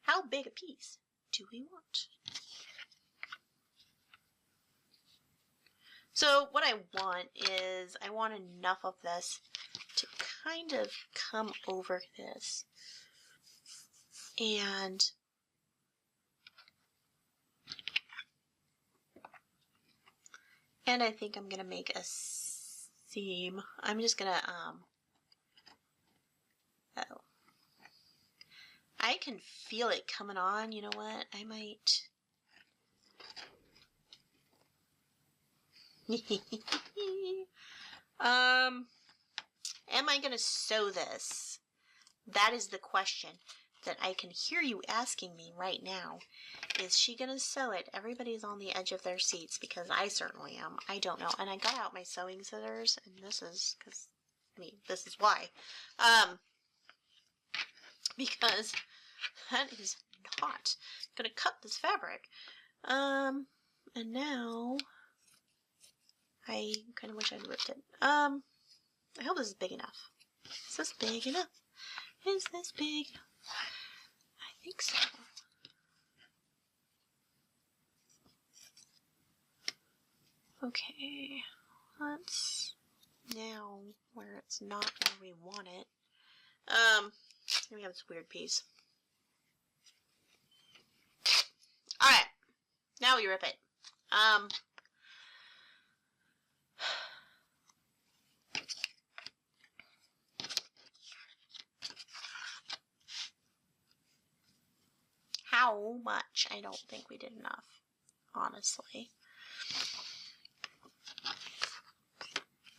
How big a piece do we want? So what I want is, I want enough of this to kind of come over this. And I think I'm going to make a seam. I'm just going to, oh. I can feel it coming on. You know what? I might. Am I going to sew this? That is the question that I can hear you asking me right now. Is she going to sew it? Everybody's on the edge of their seats because I certainly am. I don't know. And I got out my sewing scissors, and this is because, I mean, this is why. Because that is not going to cut this fabric. And now I kind of wish I'd ripped it. I hope this is big enough. Is this big enough? Is this big enough? I think so. Okay, let's now where it's not where we want it. Here we have this weird piece. Alright, now we rip it. How much? I don't think we did enough, honestly.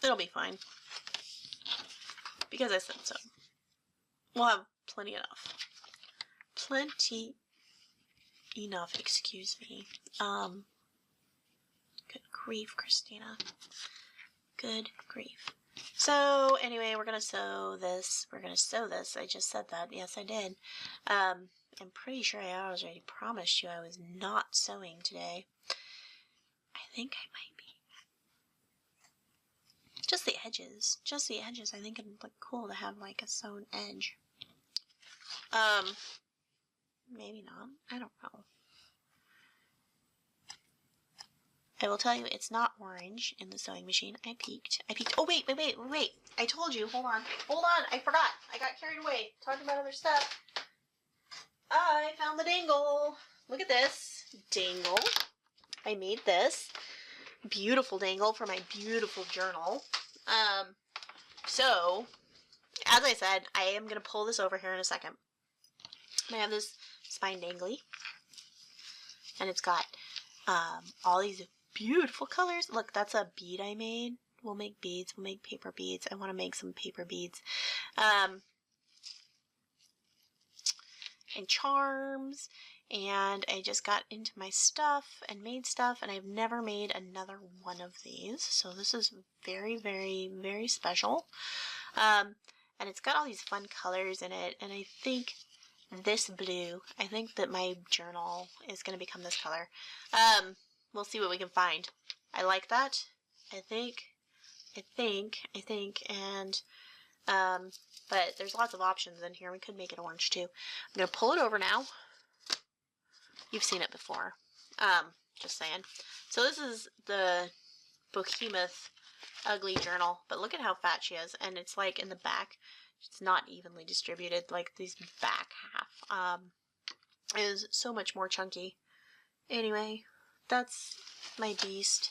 It'll be fine. Because I said so. We'll have plenty enough. Plenty enough, excuse me. Good grief, Christina. Good grief. So, anyway, we're gonna sew this. We're gonna sew this. I just said that. Yes, I did. I'm pretty sure I already promised you I was not sewing today. I think I might be. Just the edges. Just the edges. I think it'd look cool to have like a sewn edge. Maybe not. I don't know. I will tell you it's not orange in the sewing machine. I peeked. Oh, wait. I told you. Hold on. I forgot. I got carried away talking about other stuff. I found the dangle. Look at this. Dangle. I made this. Beautiful dangle for my beautiful journal. So, as I said, I am going to pull this over here in a second. I have this spine dangly. And it's got all these beautiful colors. Look, that's a bead I made. We'll make beads. We'll make paper beads. I want to make some paper beads. And charms. And I just got into my stuff and made stuff. And I've never made another one of these. So this is very, very, very special. And it's got all these fun colors in it. And I think this blue, I think that my journal is going to become this color. We'll see what we can find. I like that. I think, and, but there's lots of options in here. We could make it orange too. I'm going to pull it over now. You've seen it before. Just saying. So this is the Behemoth Ugly Journal, but look at how fat she is, and it's like in the back, it's not evenly distributed, like this back half, is so much more chunky. Anyway, that's my beast.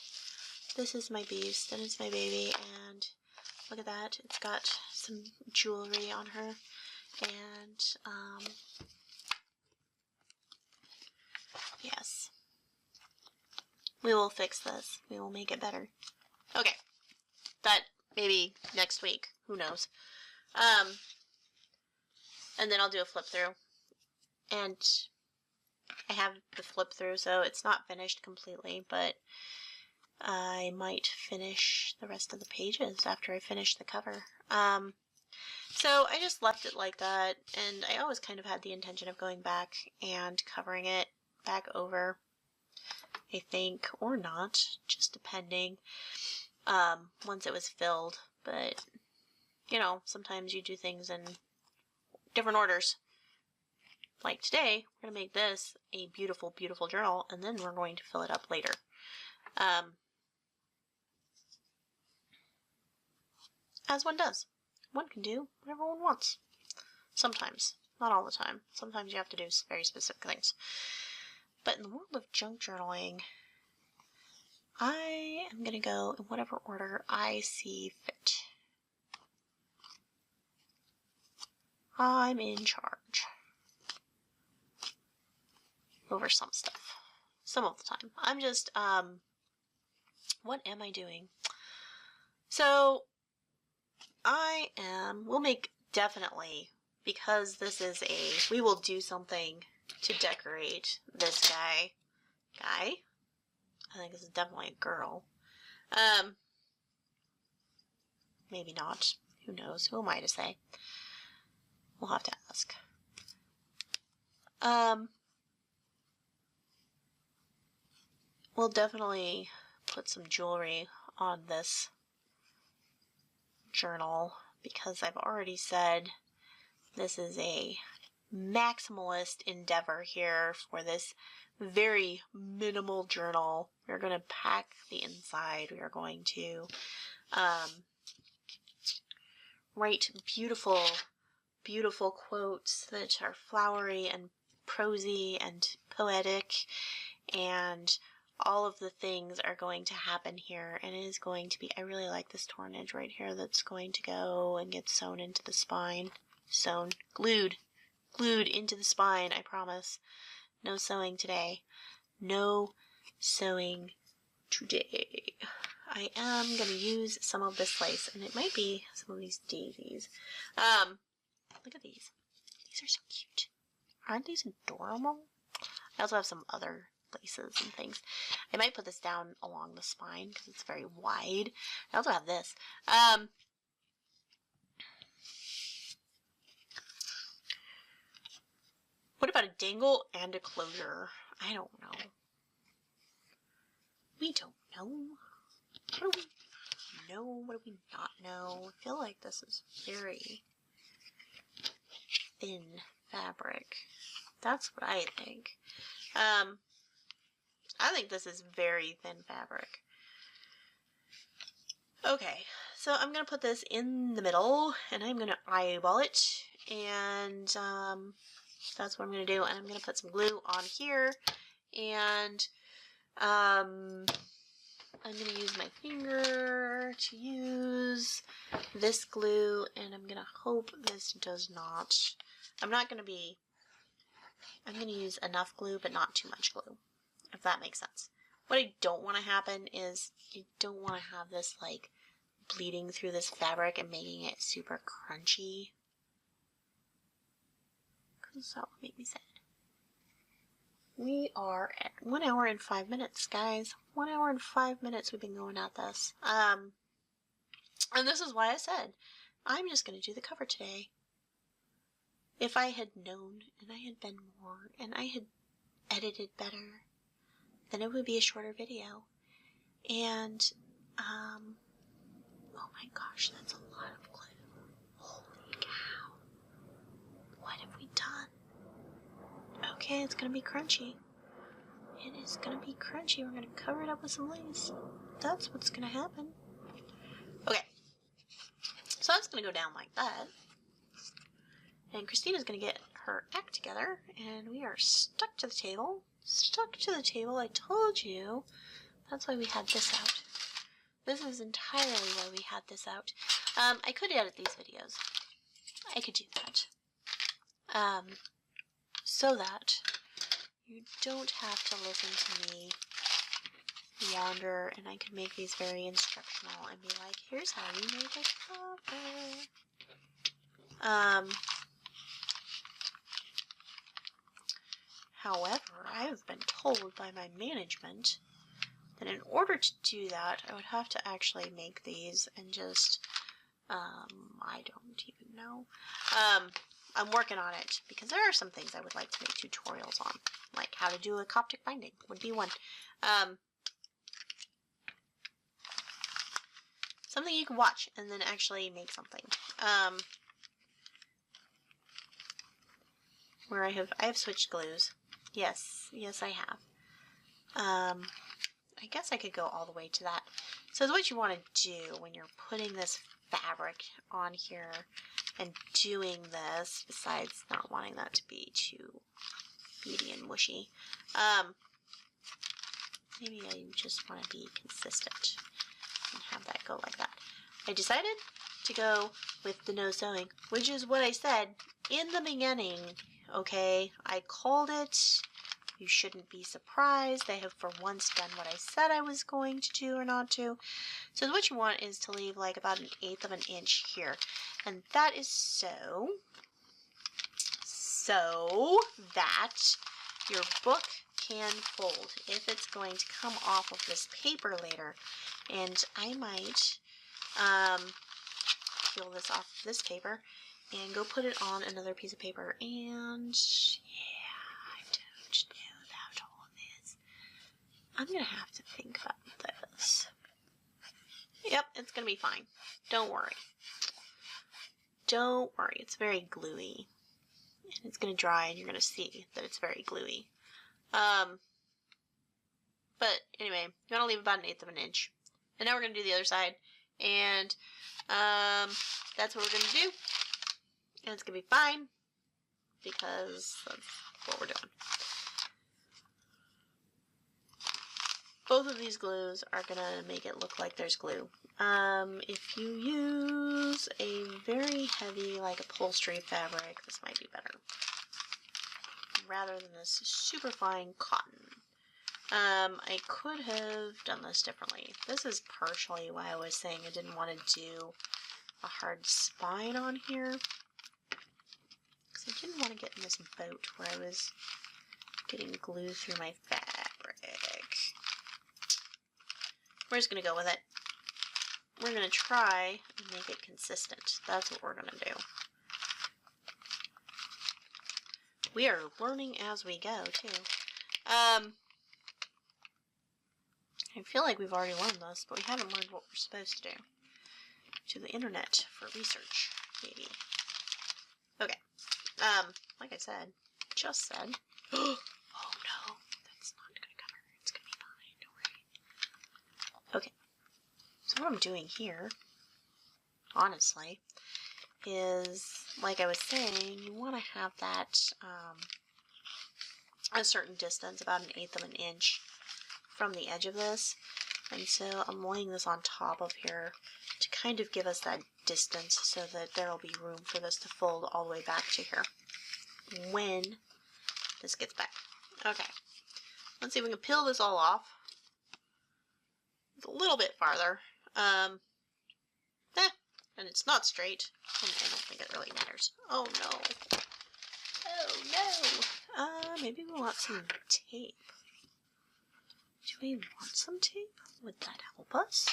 This is my beast, and it's my baby, and look at that. It's got some jewelry on her, and, yes. We will fix this. We will make it better. Okay. That maybe next week. Who knows? And then I'll do a flip through. And I have the flip through, so it's not finished completely, but I might finish the rest of the pages after I finish the cover. So I just left it like that, and I always kind of had the intention of going back and covering it back over, I think, or not, just depending, once it was filled. But, you know, sometimes you do things in different orders. Like today, we're going to make this a beautiful, beautiful journal, and then we're going to fill it up later. As one does. One can do whatever one wants. Sometimes. Not all the time. Sometimes you have to do very specific things. But in the world of junk journaling, I am going to go in whatever order I see fit. I'm in charge. Over some stuff. Some of the time. I'm just, what am I doing? So, we'll make definitely, because this is we will do something to decorate this guy. I think this is definitely a girl. Maybe not. Who knows? Who am I to say? We'll have to ask. We'll definitely put some jewelry on this journal because I've already said this is a maximalist endeavor here for this very minimal journal. We're going to pack the inside. We are going to write beautiful, beautiful quotes that are flowery and prosy and poetic, and all of the things are going to happen here, and it is going to be, I really like this torn edge right here that's going to go and get sewn into the spine. Glued into the spine, I promise. No sewing today. No sewing today. I am going to use some of this lace, and it might be some of these daisies. Look at these. These are so cute. Aren't these adorable? I also have some other laces and things. I might put this down along the spine because it's very wide. I also have this. What about a dangle and a closure? I don't know. We don't know. What do we know? What do we not know? I feel like this is very thin fabric. That's what I think. I think this is very thin fabric. Okay, so I'm going to put this in the middle, and I'm going to eyeball it, and that's what I'm going to do. And I'm going to put some glue on here, and I'm going to use my finger to use this glue, and I'm going to hope this does not, I'm going to use enough glue, but not too much glue, if that makes sense. What I don't want to happen is, you don't want to have this, like, bleeding through this fabric and making it super crunchy, because that would make me sad. We are at 1 hour and 5 minutes, guys. 1 hour and 5 minutes we've been going at this. And this is why I said, I'm just going to do the cover today. If I had known, and I had been more, and I had edited better, then it would be a shorter video. And, oh my gosh, that's a lot of glue. Holy cow. What have we done? Okay, it's going to be crunchy. It is going to be crunchy. We're going to cover it up with some lace. That's what's going to happen. Okay. So that's going to go down like that. And Christina's going to get her act together. And we are stuck to the table. Stuck to the table. I told you. That's why we had this out. This is entirely why we had this out. I could edit these videos. I could do that. So that you don't have to listen to me wander, and I could make these very instructional and be like, here's how you make a cover. However, I have been told by my management that in order to do that, I would have to actually make these and just, I don't even know. I'm working on it because there are some things I would like to make tutorials on, like how to do a Coptic binding would be one. Something you can watch and then actually make something. Where I have switched glues. Yes, I have. I guess I could go all the way to that. So what you want to do when you're putting this fabric on here and doing this, besides not wanting that to be too beady and mushy, maybe I just want to be consistent and have that go like that. I decided to go with the no sewing, which is what I said in the beginning, okay? I called it, You shouldn't be surprised. I have for once done what I said I was going to do or not to. So what you want is to leave like about 1/8 of an inch here. And that is so that your book can fold if it's going to come off of this paper later. And I might peel this off of this paper and go put it on another piece of paper. And yeah, I don't know about all this. I'm gonna have to think about this. Yep, it's gonna be fine. Don't worry. Don't worry, it's very gluey. And it's gonna dry and you're gonna see that it's very gluey. But anyway, you wanna leave about 1/8 of an inch. And now we're gonna do the other side. And that's what we're gonna do. And it's gonna be fine because that's what we're doing. Both of these glues are gonna make it look like there's glue. If you use a very heavy, like upholstery fabric, this might be better. Rather than this super fine cotton. I could have done this differently. This is partially why I was saying I didn't want to do a hard spine on here. Because I didn't want to get in this boat where I was getting glue through my fabric. We're just going to go with it. We're going to try and make it consistent. That's what we're going to do. We are learning as we go, too. I feel like we've already learned this, but we haven't learned what we're supposed to do. To the internet for research, maybe. Okay. Like I said, just said. Oh no, that's not gonna cover. It's gonna be fine, don't worry. Okay. So what I'm doing here, honestly, is, like I was saying, you want to have that a certain distance, about 1/8 of an inch from the edge of this. And so I'm laying this on top of here to kind of give us that distance so that there will be room for this to fold all the way back to here when this gets back. Okay, let's see if we can peel this all off. It's a little bit farther. And it's not straight. And I don't think it really matters. Oh no. Oh no. Maybe we want some tape. Do we want some tape? Would that help us?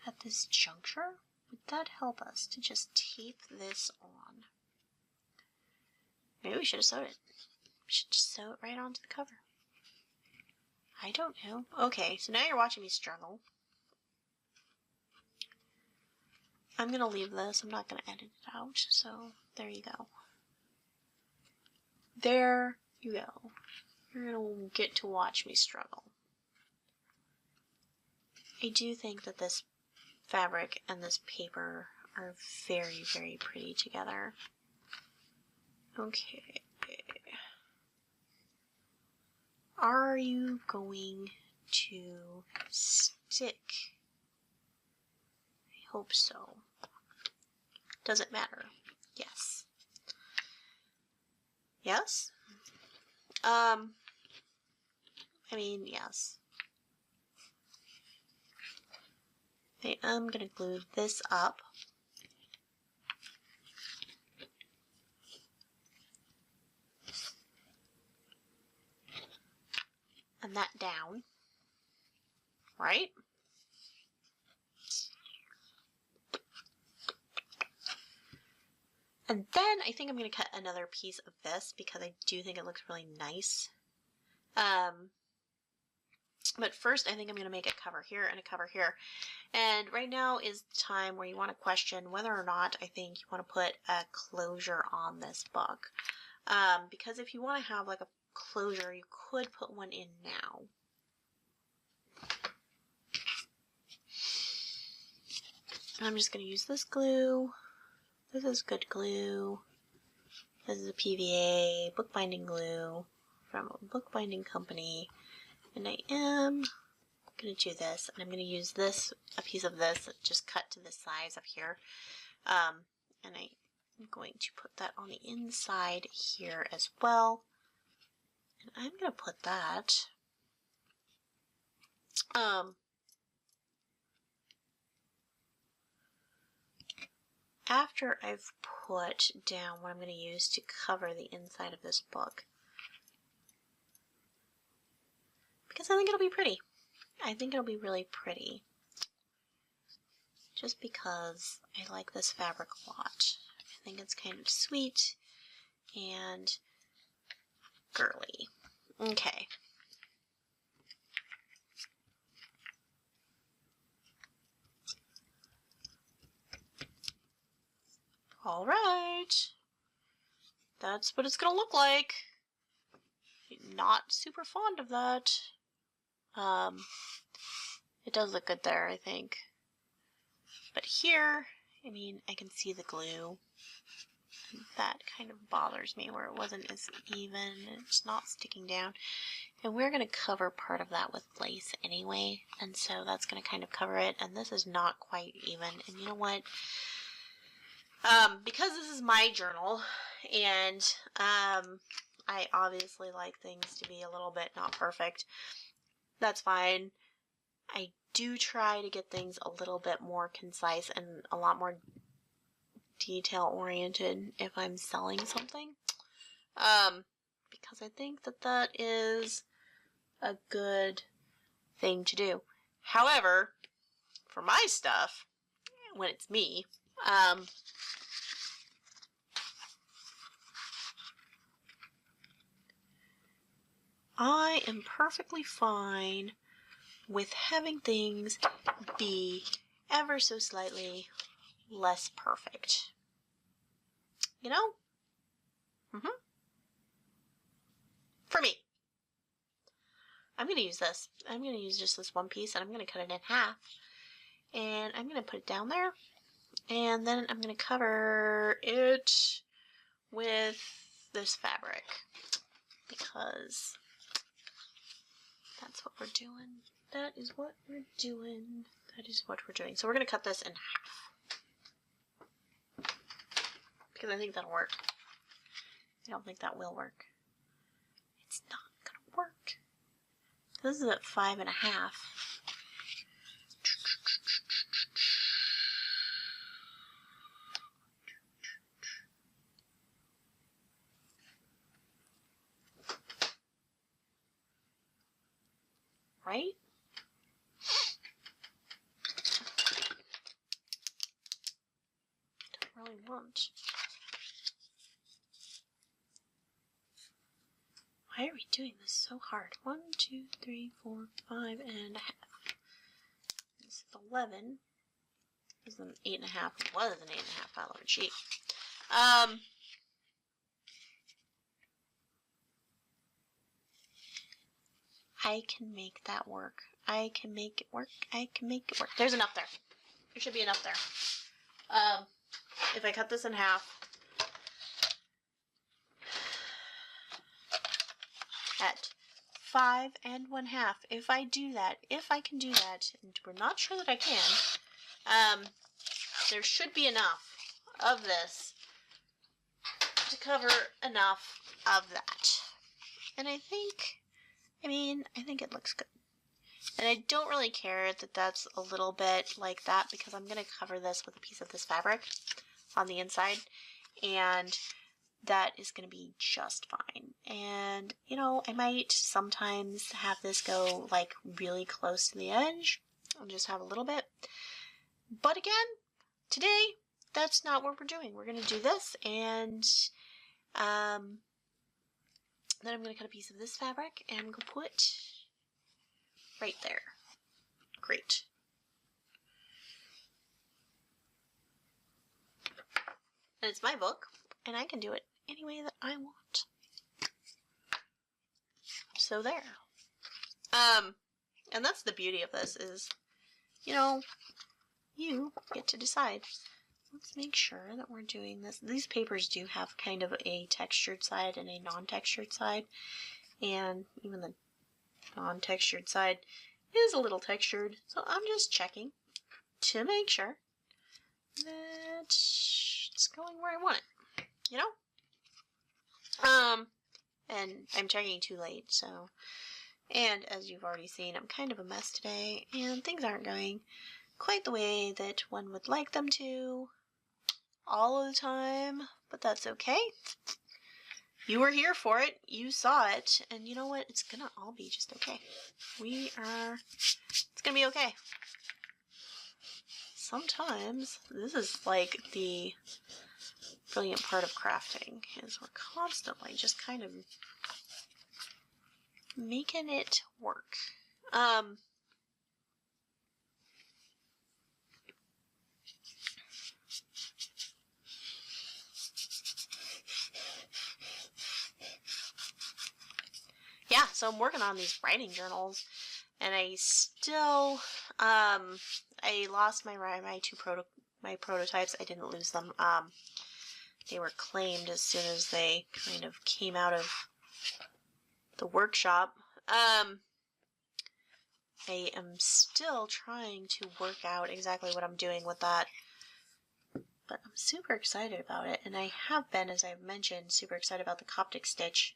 At this juncture? Would that help us to just tape this on? Maybe we should have sewed it. We should just sew it right onto the cover. I don't know. Okay, so now you're watching me struggle. I'm going to leave this. I'm not going to edit it out. So there you go. There you go. You're going to get to watch me struggle. I do think that this fabric and this paper are very, very pretty together. Okay. Are you going to stick? I hope so. Does it matter? Yes. Yes? I mean, yes. I am going to glue this up. And that down. Right? And then I think I'm going to cut another piece of this because I do think it looks really nice. But first I think I'm going to make a cover here and a cover here. And right now is the time where you want to question whether or not I think you want to put a closure on this book. Because if you want to have like a closure, you could put one in now. And I'm just going to use this glue. This is good glue. This is a PVA bookbinding glue from a bookbinding company. And I am going to do this. And I'm going to use this, a piece of this, just cut to the size up here. And I'm going to put that on the inside here as well. And I'm going to put that after I've put down what I'm going to use to cover the inside of this book. Because I think it'll be pretty. I think it'll be really pretty. Just because I like this fabric a lot. I think it's kind of sweet and girly. Okay. All right. That's what it's gonna look like. Not super fond of that. It does look good there, I think. But here, I mean, I can see the glue. That kind of bothers me where it wasn't as even. It's not sticking down. And we're going to cover part of that with lace anyway. And so that's going to kind of cover it. And this is not quite even. And you know what? Because this is my journal, and I obviously like things to be a little bit not perfect. That's fine. I do try to get things a little bit more concise and a lot more detail oriented if I'm selling something. Because I think that that is a good thing to do. However, for my stuff, when it's me, I am perfectly fine with having things be ever so slightly less perfect. You know? For me. I'm going to use this. I'm going to use just this one piece, and I'm going to cut it in half. And I'm going to put it down there. And then I'm going to cover it with this fabric. Because that's what we're doing. That is what we're doing. That is what we're doing. So we're going to cut this in half. Because I think that'll work. I don't think that will work. It's not going to work. This is at 5.5. Right? Don't really want. Why are we doing this so hard? 1, 2, 3, 4, 5.5. This is 11. This is an 8.5. It was an 8.5 by Lord sheet. I can make that work. I can make it work. I can make it work. There's enough there. There should be enough there. If I cut this in half at 5.5, if I do that, if I can do that, and we're not sure that I can, there should be enough of this to cover enough of that. And I think it looks good. And I don't really care that that's a little bit like that because I'm going to cover this with a piece of this fabric on the inside. And that is going to be just fine. And, you know, I might sometimes have this go like really close to the edge and just have a little bit. But again, today, that's not what we're doing. We're going to do this, and then I'm going to cut a piece of this fabric and go put right there. Great. And it's my book, and I can do it any way that I want. So there. And that's the beauty of this is, you know, you get to decide. Let's make sure that we're doing this. These papers do have kind of a textured side and a non-textured side. And even the non-textured side is a little textured. So I'm just checking to make sure that it's going where I want it. You know? and I'm checking too late, so. And as you've already seen, I'm kind of a mess today, and things aren't going quite the way that one would like them to all of the time, but that's okay. You were here for it, you saw it, and you know what? It's gonna all be just okay. It's gonna be okay. Sometimes, this is like the brilliant part of crafting, is we're constantly just kind of making it work. Yeah, so I'm working on these writing journals, and I still, I lost my prototypes. I didn't lose them. They were claimed as soon as they kind of came out of the workshop. I am still trying to work out exactly what I'm doing with that, but I'm super excited about it, and I have been, as I've mentioned, super excited about the Coptic stitch,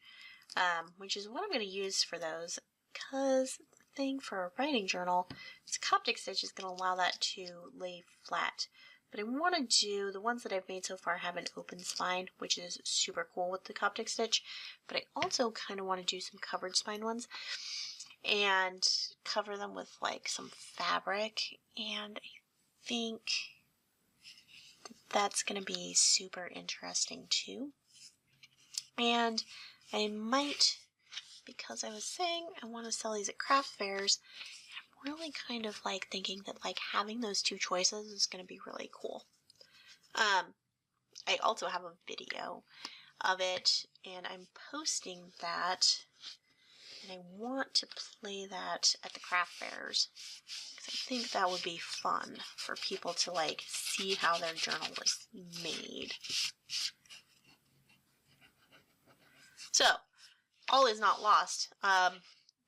which is what I'm going to use for those, because the thing for a writing journal is Coptic stitch is going to allow that to lay flat. But I want to do, the ones that I've made so far have an open spine, which is super cool with the Coptic stitch, but I also kind of want to do some covered spine ones and cover them with like some fabric, and I think that's going to be super interesting too. And I might, because I was saying I want to sell these at craft fairs, I'm really kind of like thinking that like having those two choices is going to be really cool. I also have a video of it, and I'm posting that, and I want to play that at the craft fairs, because I think that would be fun for people to like see how their journal was made. So, all is not lost.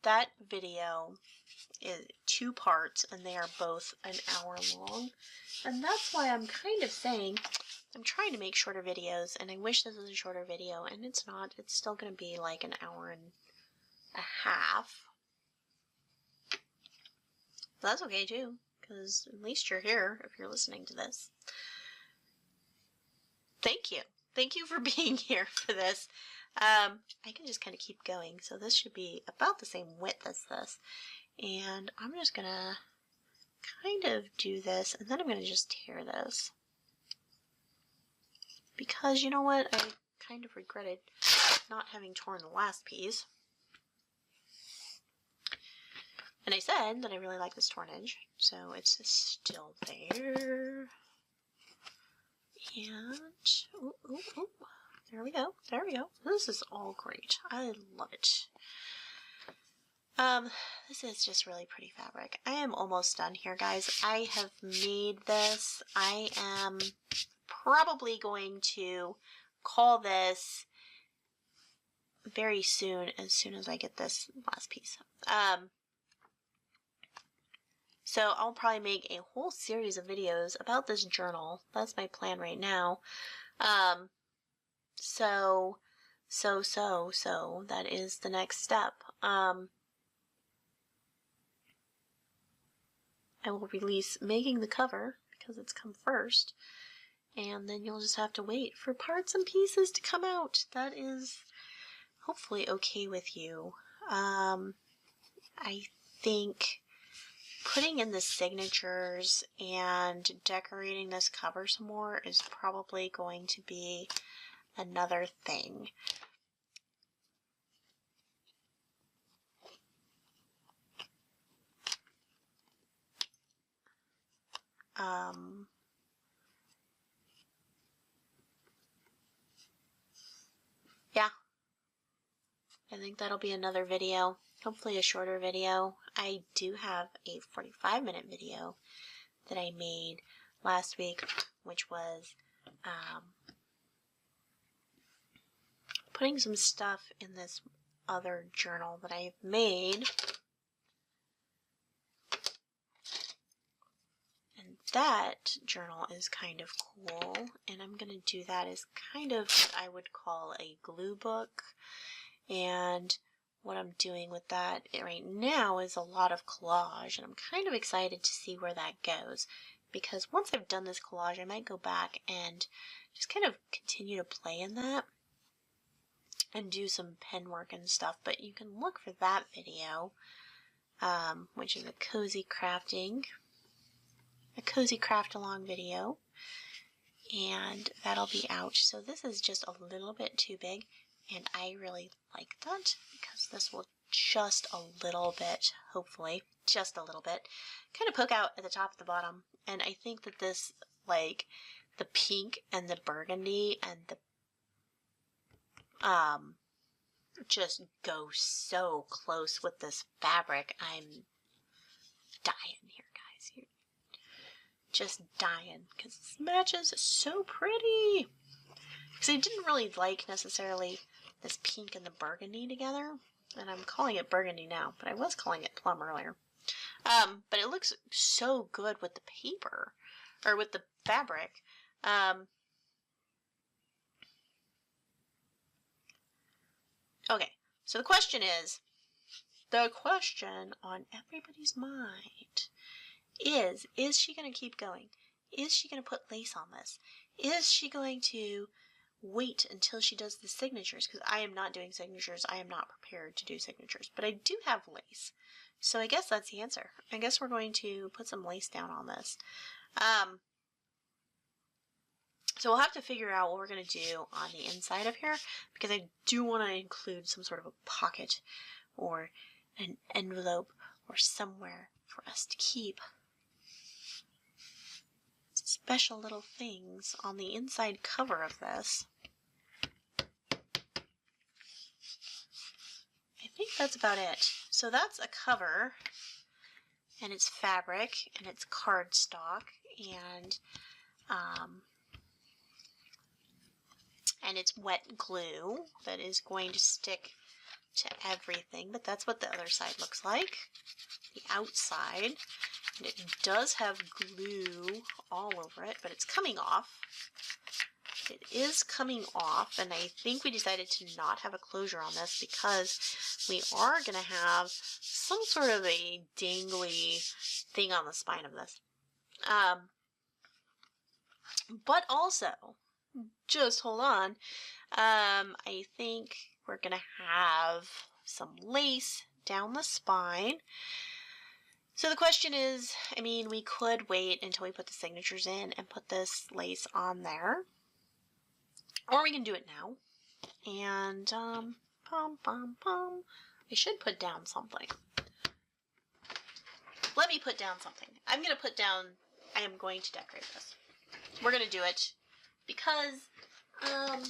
That video is 2 parts, and they are both an hour long, and that's why I'm kind of saying I'm trying to make shorter videos, and I wish this was a shorter video, and it's not. It's still going to be like an hour and a half. But that's okay too, because at least you're here if you're listening to this. Thank you. Thank you for being here for this. I can just kind of keep going, so this should be about the same width as this. And I'm just going to kind of do this, and then I'm going to just tear this. Because, you know what, I kind of regretted not having torn the last piece. And I said that I really like this torn edge, so it's still there. And, there we go, there we go. This is all great. I love it. This is just really pretty fabric. I am almost done here, guys. I have made this. I am probably going to call this very soon, as soon as I get this last piece. So I'll probably make a whole series of videos about this journal. That's my plan right now. So that is the next step. I will release making the cover, because it's come first, and then you'll just have to wait for parts and pieces to come out. That is hopefully okay with you. I think putting in the signatures and decorating this cover some more is probably going to be another thing. Yeah, I think that'll be another video, hopefully a shorter video. I do have a 45-minute video that I made last week, which was putting some stuff in this other journal that I've made. And that journal is kind of cool, and I'm going to do that as kind of what I would call a glue book. And what I'm doing with that right now is a lot of collage, and I'm kind of excited to see where that goes, because once I've done this collage, I might go back and just kind of continue to play in that and do some pen work and stuff. But you can look for that video, which is a cozy craft along video, and that'll be out. So this is just a little bit too big, and I really like that, because this will just a little bit, hopefully, just a little bit, kind of poke out at the top and the bottom. And I think that this, like, the pink and the burgundy and the, just go so close with this fabric. I'm dying here, guys. You're just dying, because this matches so pretty. Because I didn't really like necessarily this pink and the burgundy together, and I'm calling it burgundy now, but I was calling it plum earlier. But it looks so good with the paper, or with the fabric. Okay, so the question on everybody's mind is she going to keep going? Is she going to put lace on this? Is she going to wait until she does the signatures? Because I am not doing signatures. I am not prepared to do signatures, but I do have lace. So I guess that's the answer. I guess we're going to put some lace down on this. So we'll have to figure out what we're going to do on the inside of here, because I do want to include some sort of a pocket or an envelope or somewhere for us to keep special little things on the inside cover of this. I think that's about it. So that's a cover, and it's fabric, and it's cardstock, and it's wet glue that is going to stick to everything. But that's what the other side looks like, the outside. And it does have glue all over it, but it's coming off. It is coming off, and I think we decided to not have a closure on this because we are going to have some sort of a dangly thing on the spine of this. But also, just hold on, I think we're going to have some lace down the spine. So the question is, I mean, we could wait until we put the signatures in and put this lace on there. Or we can do it now. And, I should put down something. Let me put down something. I am going to decorate this. We're going to do it because, I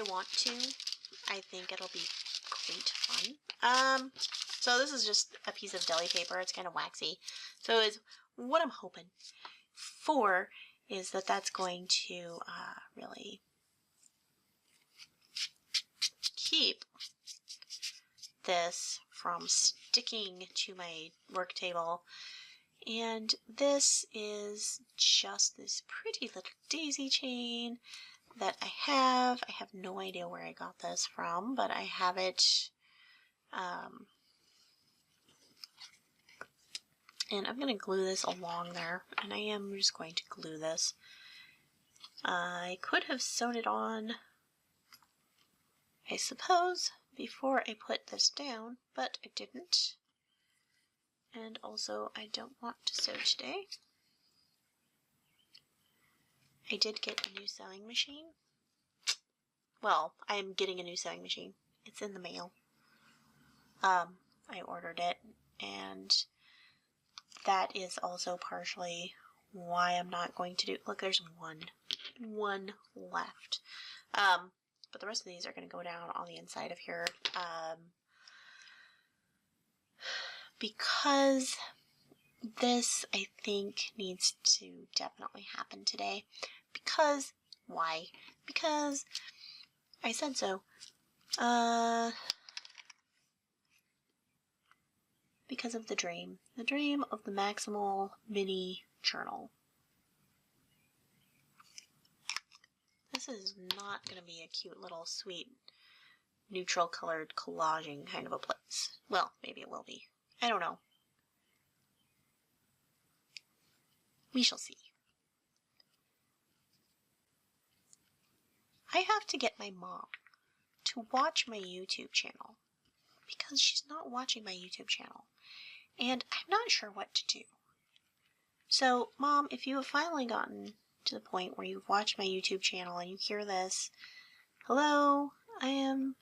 want to. I think it'll be great fun. So this is just a piece of deli paper. It's kind of waxy. So is what I'm hoping for is that that's going to really keep this from sticking to my work table. And this is just this pretty little daisy chain that I have. I have no idea where I got this from, but I have it. And I'm going to glue this along there, and I am just going to glue this. I could have sewn it on, I suppose, before I put this down, but I didn't. And also, I don't want to sew today. I did get a new sewing machine. Well, I am getting a new sewing machine. It's in the mail. I ordered it, and that is also partially why I'm not going to do... Look, there's one left. But the rest of these are going to go down on the inside of here. Because this, I think, needs to definitely happen today. Because, why? Because I said so. Because of the dream. The dream of the Maximal mini journal. this is not going to be a cute little sweet neutral colored collaging kind of a place. Well, maybe it will be. I don't know. We shall see. I have to get my mom to watch my YouTube channel because she's not watching my YouTube channel and I'm not sure what to do. So, Mom, if you have finally gotten to the point where you've watched my YouTube channel and you hear this, hello, I am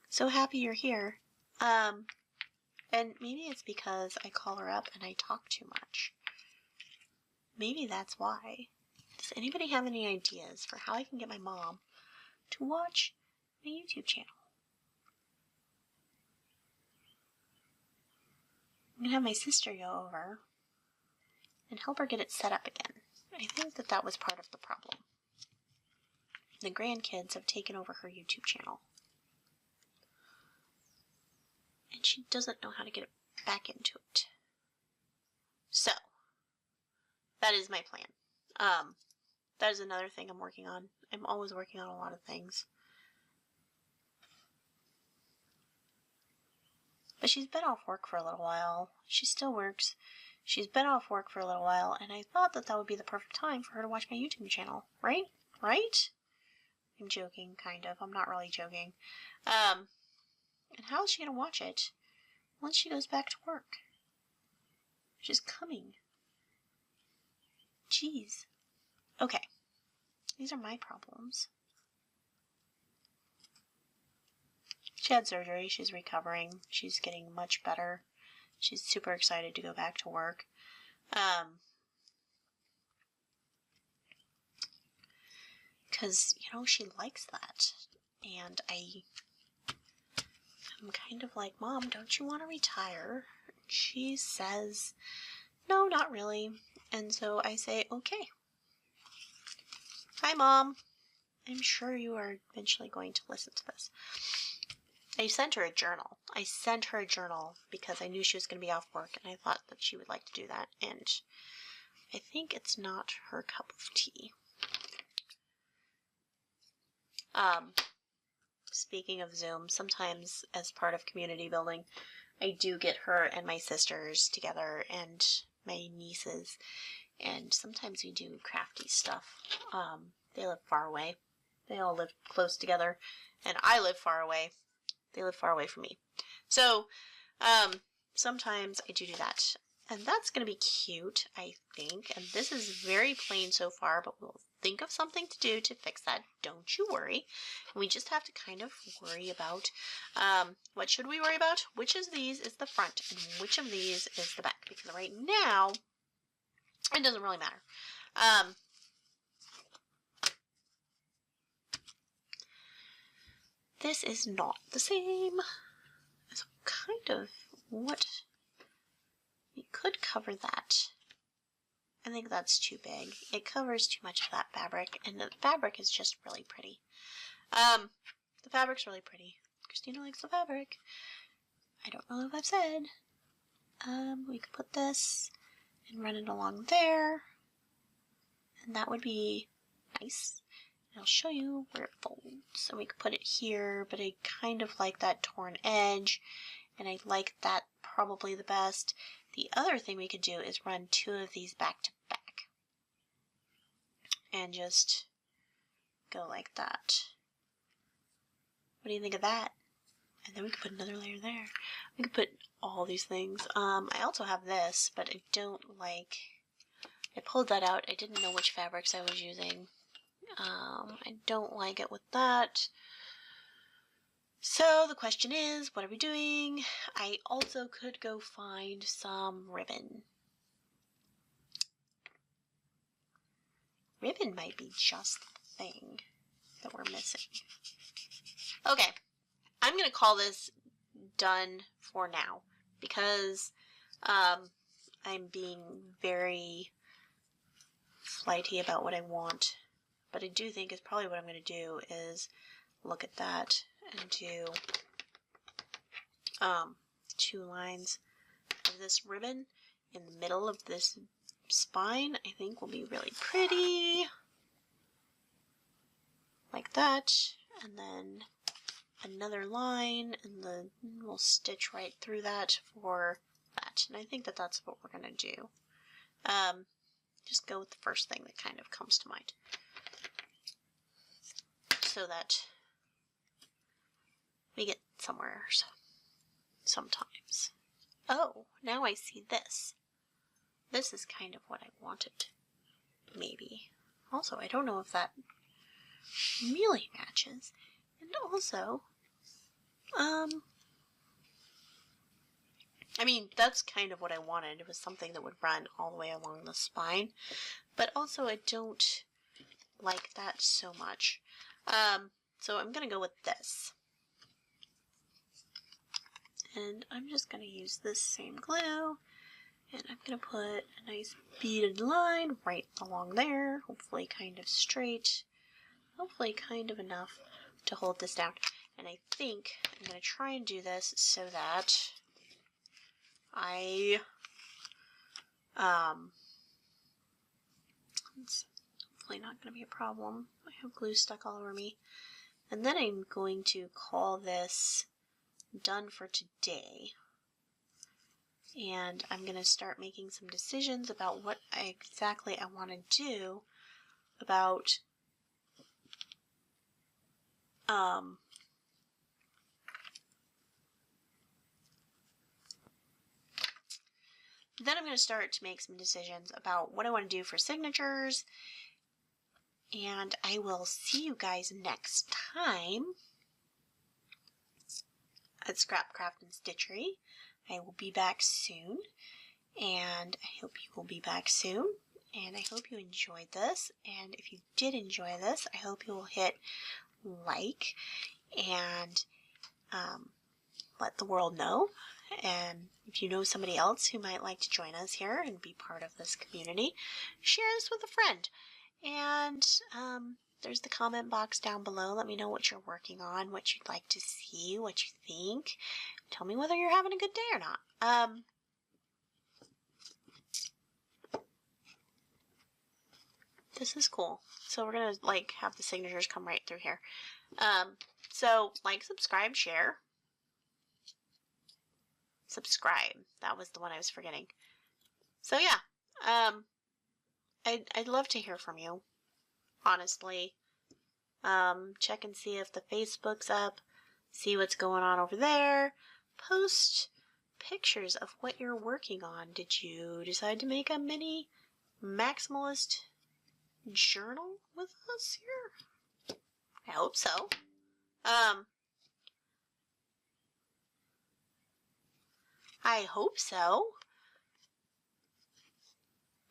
so happy you're here. And maybe it's because I call her up and I talk too much. Maybe that's why. Does anybody have any ideas for how I can get my mom to watch my YouTube channel? I'm going to have my sister go over and help her get it set up again. I think that that was part of the problem. The grandkids have taken over her YouTube channel. And she doesn't know how to get it back into it. So, that is my plan. That is another thing I'm working on. I'm always working on a lot of things. But she's been off work for a little while. She still works. She's been off work for a little while, and I thought that that would be the perfect time for her to watch my YouTube channel. Right? Right? I'm joking, kind of. I'm not really joking. And how is she going to watch it once she goes back to work? She's coming. Jeez. Okay. These are my problems. She had surgery. She's recovering. She's getting much better. She's super excited to go back to work. Because, you know, she likes that. And I'm kind of like, Mom, don't you want to retire? She says, no, not really. And so I say, okay. Hi, Mom. I'm sure you are eventually going to listen to this. I sent her a journal. I sent her a journal because I knew she was going to be off work, and I thought that she would like to do that. And I think it's not her cup of tea. Speaking of Zoom, sometimes as part of community building, I do get her and my sisters together and my nieces, and sometimes we do crafty stuff. They live far away. They all live close together, and I live far away. They live far away from me. So, sometimes I do that. And that's going to be cute, I think. And this is very plain so far, but we'll think of something to do to fix that. Don't you worry. We just have to kind of worry about, what should we worry about? Which of these is the front and which of these is the back? Because right now, it doesn't really matter. This is not the same. So kind of what we could cover that. I think that's too big. It covers too much of that fabric, and the fabric is just really pretty. The fabric's really pretty. Christina likes the fabric. I don't know if I've said. We could put this and run it along there, and that would be nice. I'll show you where it folds. So we could put it here, but I kind of like that torn edge, and I like that probably the best. The other thing we could do is run two of these back to back. And just go like that. What do you think of that? And then we could put another layer there. We could put all these things. I also have this, but I don't like... I pulled that out. I didn't know which fabrics I was using. I don't like it with that. So the question is, what are we doing? I also could go find some ribbon. Ribbon might be just the thing that we're missing. Okay, I'm going to call this done for now because I'm being very flighty about what I want. But I do think is probably what I'm going to do is look at that and do 2 lines of this ribbon in the middle of this spine. I think will be really pretty. that, and then another line, and then we'll stitch right through that for that. And I think that that's what we're going to do. Just go with the first thing that kind of comes to mind, so that we get somewhere sometimes. Oh, now I see this. This is kind of what I wanted, maybe. Also, I don't know if that really matches. And also, I mean, that's kind of what I wanted. It was something that would run all the way along the spine. But also, I don't like that so much. So I'm going to go with this. And I'm just going to use this same glue. And I'm going to put a nice beaded line right along there. Hopefully kind of straight. Hopefully kind of enough to hold this down. And I think I'm going to try and do this so that it's hopefully not going to be a problem. I have glue stuck all over me. And then I'm going to call this done for today. And I'm going to start making some decisions about what exactly I want to do about then I'm going to start to make some decisions about what I want to do for signatures, and I will see you guys next time at Scrapcraft and Stitchery. I will be back soon, and I hope you will be back soon, and I hope you enjoyed this, and if you did enjoy this, I hope you will hit like and let the world know. And if you know somebody else who might like to join us here and be part of this community, share this with a friend. And there's the comment box down below. Let me know what you're working on, what you'd like to see, what you think. Tell me whether you're having a good day or not. This is cool. So we're going to like have the signatures come right through here. So like, subscribe, share. Subscribe. That was the one I was forgetting. So yeah, I'd love to hear from you, honestly. Check and see if the Facebook's up, see what's going on over there. Post pictures of what you're working on. Did you decide to make a mini maximalist journal with us here? I hope so. I hope so.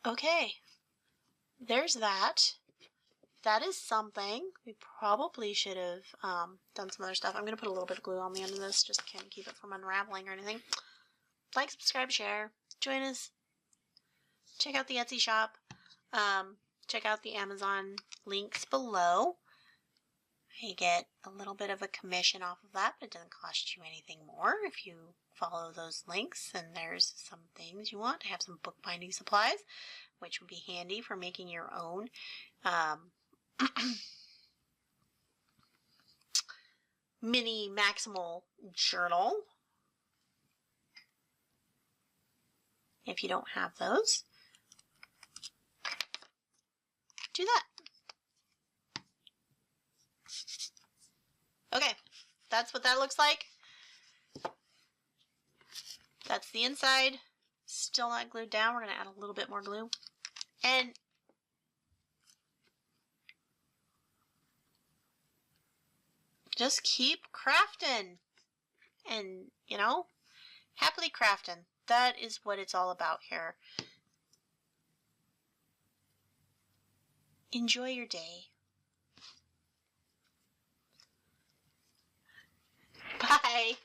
Okay, there's that. That is something. We probably should have done some other stuff. I'm going to put a little bit of glue on the end of this, just to kind of keep it from unraveling or anything. Like, subscribe, share. Join us. Check out the Etsy shop. Check out the Amazon links below. I get a little bit of a commission off of that, but it doesn't cost you anything more if you follow those links. And there's some things you want. I have some bookbinding supplies, which would be handy for making your own mini Maximal journal. If you don't have those, do that. Okay, that's what that looks like. That's the inside. Still not glued down. We're going to add a little bit more glue. And just keep crafting. And, you know, happily crafting. That is what it's all about here. Enjoy your day. Bye.